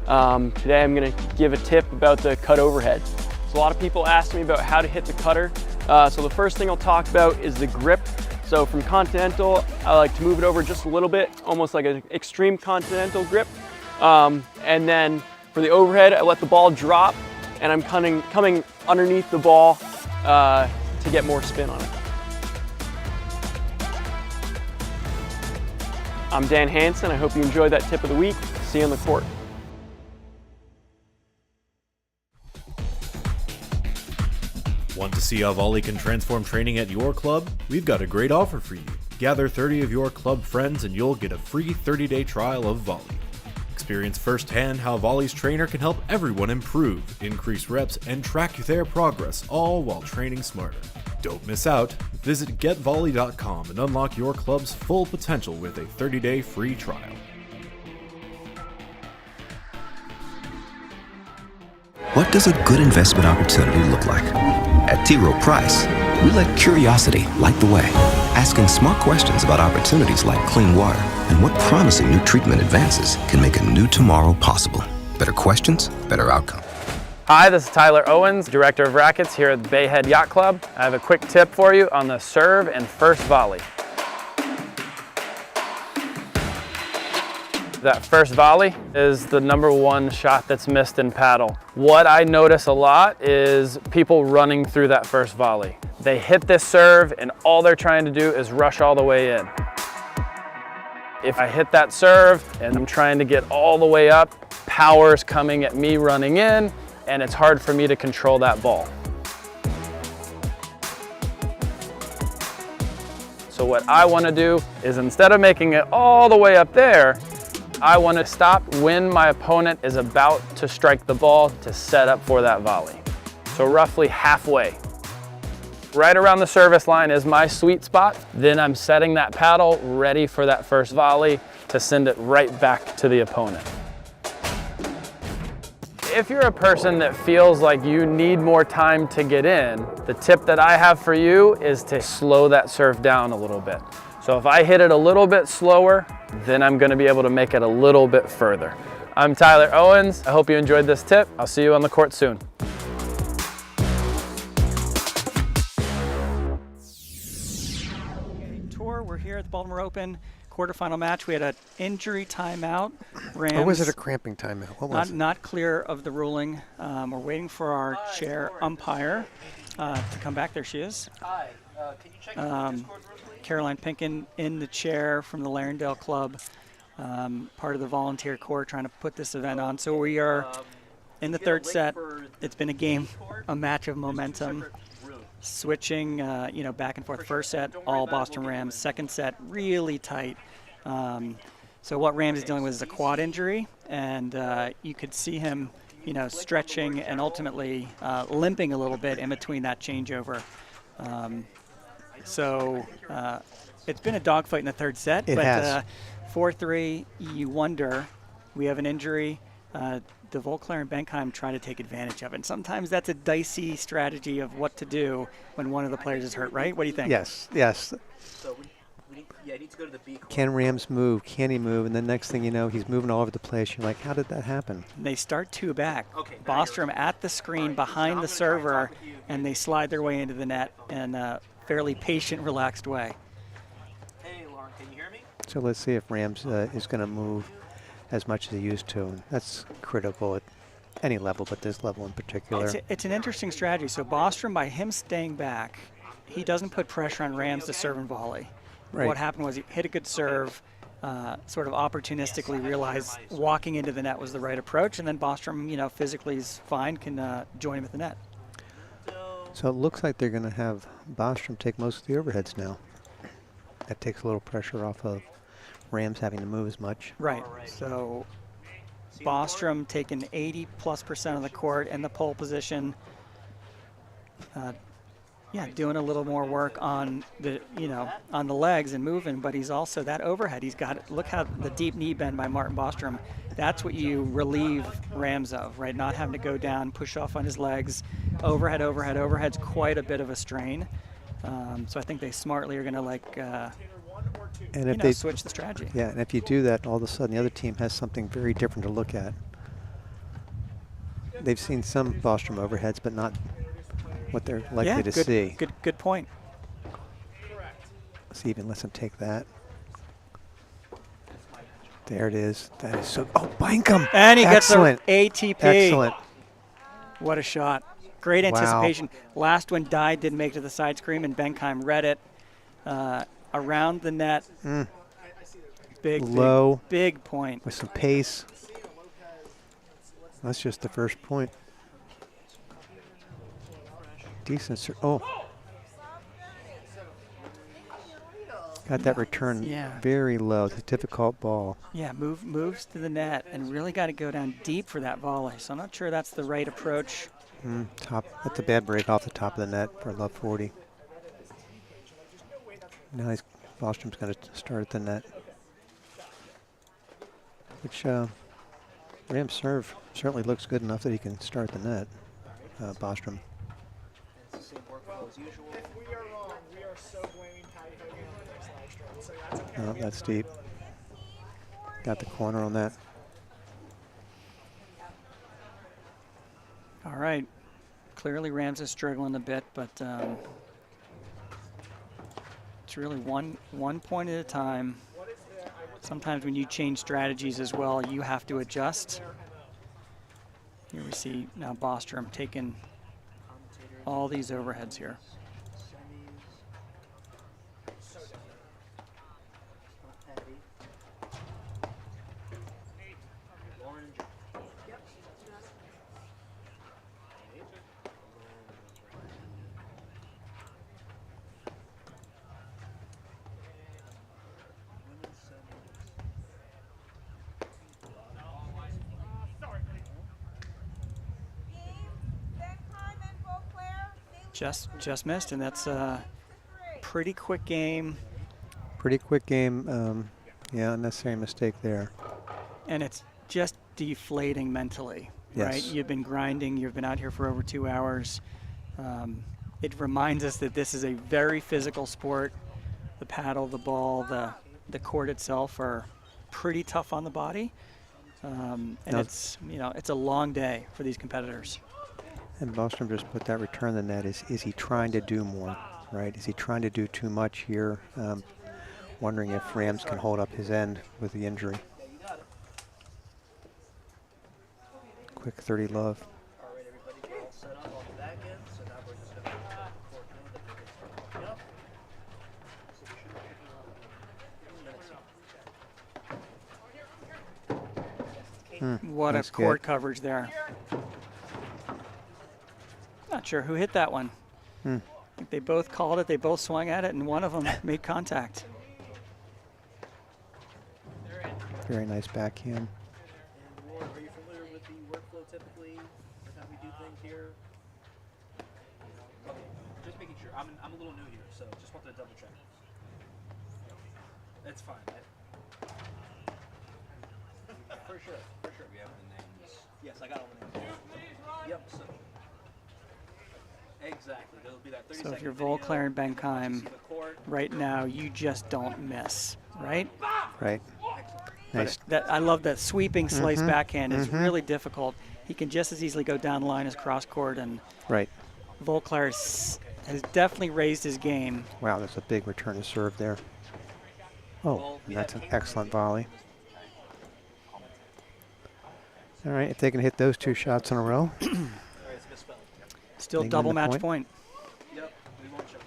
Today I'm going to give a tip about the cut overhead. So a lot of people ask me about how to hit the cutter. So the first thing I'll talk about is the grip. So from continental, I like to move it over just a little bit, almost like an extreme continental grip. And then for the overhead, I let the ball drop, and I'm coming underneath the ball to get more spin on it. I'm Dan Hansen. I hope you enjoyed that tip of the week. See you on the court. Want to see how volley can transform training at your club? We've got a great offer for you. Gather 30 of your club friends and you'll get a free 30-day trial of volley. Experience firsthand how volley's trainer can help everyone improve, increase reps, and track their progress, all while training smarter. Don't miss out. Visit getvolley.com and unlock your club's full potential with a 30-day free trial. What does a good investment opportunity look like? At T. Rowe Price, we let curiosity light the way, asking smart questions about opportunities like clean water and what promising new treatment advances can make a new tomorrow possible. Better questions, better outcome. Hi, this is Tyler Owens, Director of Rackets here at the Bayhead Yacht Club. I have a quick tip for you on the serve and first volley. That first volley is the #1 shot that's missed in paddle. What I notice a lot is people running through that first volley. They hit this serve and all they're trying to do is rush all the way in. If I hit that serve and I'm trying to get all the way up, power's coming at me running in, and it's hard for me to control that ball. So what I want to do is, instead of making it all the way up there, I want to stop when my opponent is about to strike the ball to set up for that volley. So roughly halfway. Right around the service line is my sweet spot. Then I'm setting that paddle ready for that first volley to send it right back to the opponent. If you're a person that feels like you need more time to get in, the tip that I have for you is to slow that serve down a little bit. So if I hit it a little bit slower, then I'm going to be able to make it a little bit further. I'm Tyler Owens. I hope you enjoyed this tip. I'll see you on the court soon. Tour, we're here at the Baltimore Open quarterfinal match. We had an injury timeout. Rams, or was it a cramping timeout? What was it? Not clear of the ruling. We're waiting for our chair umpire to come back. There she is. Hi, can you check the Discord real quick? Caroline Pinkin in the chair from the Larendale Club, part of the volunteer corps trying to put this event on. So we are in the third set. It's been a match of momentum. Switching, back and forth. First set, all Boston Rams. Second set, really tight. So what Rams is dealing with is a quad injury, and you could see him, stretching and ultimately limping a little bit in between that changeover. So it's been a dogfight in the third set, it has. 4-3, you wonder, we have an injury. The Volclair and Benkaim try to take advantage of it. And sometimes that's a dicey strategy of what to do when one of the players is hurt, right? What do you think? Yes. So we need to go to the B court. Can Rams move? Can he move? And then next thing you know, he's moving all over the place. You're like, how did that happen? And they start two back. Okay, Bostrom at the screen behind the server, and they slide their way into the net in a fairly patient, relaxed way. Hey, Lauren, can you hear me? So let's see if Rams is going to move as much as he used to. And that's critical at any level, but this level in particular. It's an interesting strategy. So Bostrom, by him staying back, he doesn't put pressure on Rams to serve and volley. Right. What happened was he hit a good serve, sort of opportunistically realized walking into the net was the right approach, and then Bostrom, physically is fine, can join him at the net. So it looks like they're going to have Bostrom take most of the overheads now. That takes a little pressure off of Rams having to move as much. Right. So Bostrom taking 80+% of the court in the pole position. Doing a little more work on the on the legs and moving, but he's also that overhead. He's got, look how the deep knee bend by Martin Bostrom. That's what you relieve Rams of, right? Not having to go down, push off on his legs. Overhead's quite a bit of a strain. So I think they smartly are going to And if you know, they switch the strategy. Yeah, and if you do that, all of a sudden the other team has something very different to look at. They've seen some Bostrom overheads, but not what they're likely to see. Good point. Let's even let them take that. There it is. That is so. Oh, Benkaim! And he Excellent. gets a ATP. Excellent. What a shot. Great anticipation. Last one died, didn't make it to the side screen, and Benkaim read it around the net. Low. Big point. With some pace. That's just the first point. Decent. Oh. Got that return very low. It's a difficult ball. Yeah, moves to the net and really got to go down deep for that volley. So I'm not sure that's the right approach. That's a bad break off the top of the net for love 40. Now Bostrom's going to start at the net. Which Ram's serve certainly looks good enough that he can start the net, Bostrom. Oh, that's deep. Got the corner on that. All right. Clearly Rams is struggling a bit, but it's really one point at a time. Sometimes when you change strategies as well, you have to adjust. Here we see now Bostrom taking all these overheads here. Just missed, and that's a pretty quick game. Pretty quick game. Yeah, unnecessary mistake there. And it's just deflating mentally, yes. Right? You've been grinding. You've been out here for over 2 hours. It reminds us that this is a very physical sport. The paddle, the ball, the court itself are pretty tough on the body. And it's a long day for these competitors. And Bostrom just put that return in the net. Is he trying to do more, right? Is he trying to do too much here? Wondering if Rams can hold up his end with the injury. Quick 30 love. What a court coverage there. Not sure who hit that one. I think they both called it, they both swung at it, and one of them made contact. Very nice backhand. Are you familiar with the workflow typically, with how we do things here? Okay, just making sure. I'm a little new here, so just wanted to double check. That's fine. For sure. We have the names. Yes, I got all the names. Yep. So. Exactly. There'll be that 30 So if you're Volclair and Benkaim, right now you just don't miss, right? Right. Nice. I love that sweeping slice backhand. It's really difficult. He can just as easily go down the line as cross court, and right. Volclair has definitely raised his game. Wow, that's a big return to serve there. Oh, and that's an excellent volley. All right, if they can hit those 2 shots in a row. Still double match point. Yep, we won't show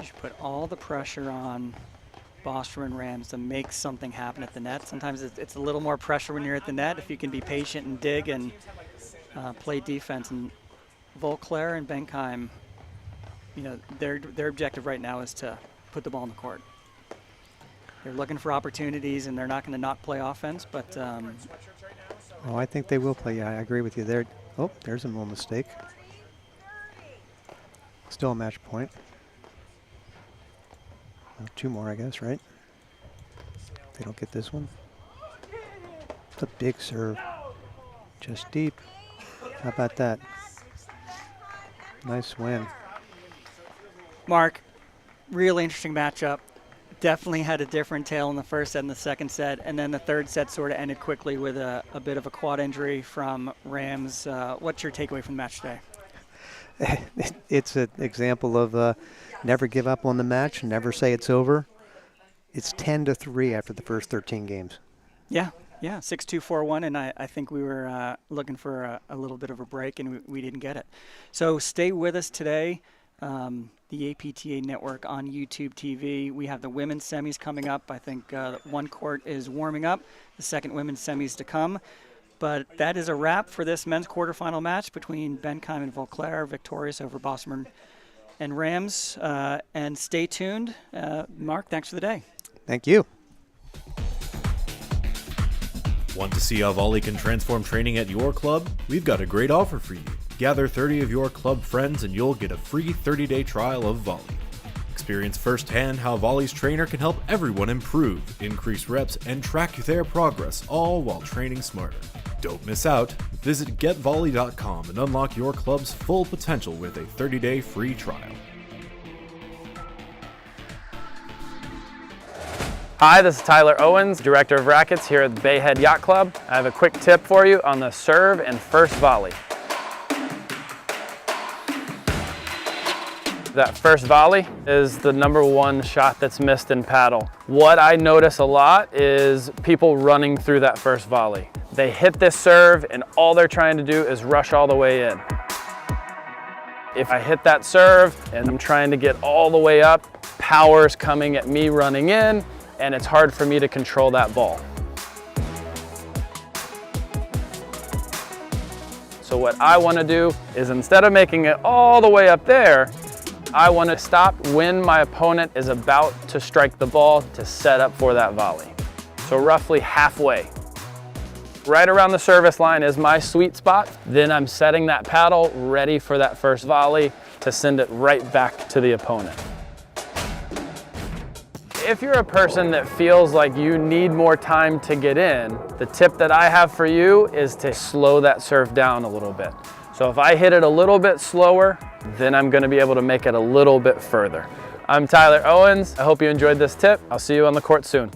You should put all the pressure on Bostrom and Rams to make something happen at the net. Sometimes it's a little more pressure when you're at the net if you can be patient and dig and play defense. And Volclair and Benkaim, their objective right now is to put the ball in the court. They're looking for opportunities, and they're not going to not play offense, but... Oh, I think they will play. Yeah, I agree with you there. Oh, there's a little mistake. Still a match point. 2 more, I guess, right? They don't get this one. It's a big serve. Just deep. How about that? Nice win. Mark, really interesting matchup. Definitely had a different tale in the first set and the second set, and then the third set sort of ended quickly with a bit of a quad injury from Rams. What's your takeaway from the match today? It's an example of never give up on the match, never say it's over. It's 10-3 after the first 13 games. Yeah, 6-2, 4-1, and I think we were looking for a little bit of a break, and we didn't get it. So stay with us today. The APTA network on YouTube TV. We have the women's semis coming up. I think one court is warming up, the second women's semis to come. But that is a wrap for this men's quarterfinal match between Benkaim and Volclair, victorious over Bostrom and Rams. And stay tuned. Mark, thanks for the day. Thank you. Want to see how volley can transform training at your club? We've got a great offer for you. Gather 30 of your club friends and you'll get a free 30-day trial of volley. Experience firsthand how volley's trainer can help everyone improve, increase reps, and track their progress, all while training smarter. Don't miss out. Visit getvolley.com and unlock your club's full potential with a 30-day free trial. Hi, this is Tyler Owens, Director of Rackets here at the Bayhead Yacht Club. I have a quick tip for you on the serve and first volley. That first volley is the #1 shot that's missed in paddle. What I notice a lot is people running through that first volley. They hit this serve and all they're trying to do is rush all the way in. If I hit that serve and I'm trying to get all the way up, power's coming at me running in, and it's hard for me to control that ball. So what I want to do is, instead of making it all the way up there, I want to stop when my opponent is about to strike the ball to set up for that volley. So roughly halfway. Right around the service line is my sweet spot. Then I'm setting that paddle ready for that first volley to send it right back to the opponent. If you're a person that feels like you need more time to get in, the tip that I have for you is to slow that serve down a little bit. So if I hit it a little bit slower, then I'm going to be able to make it a little bit further. I'm Tyler Owens. I hope you enjoyed this tip. I'll see you on the court soon.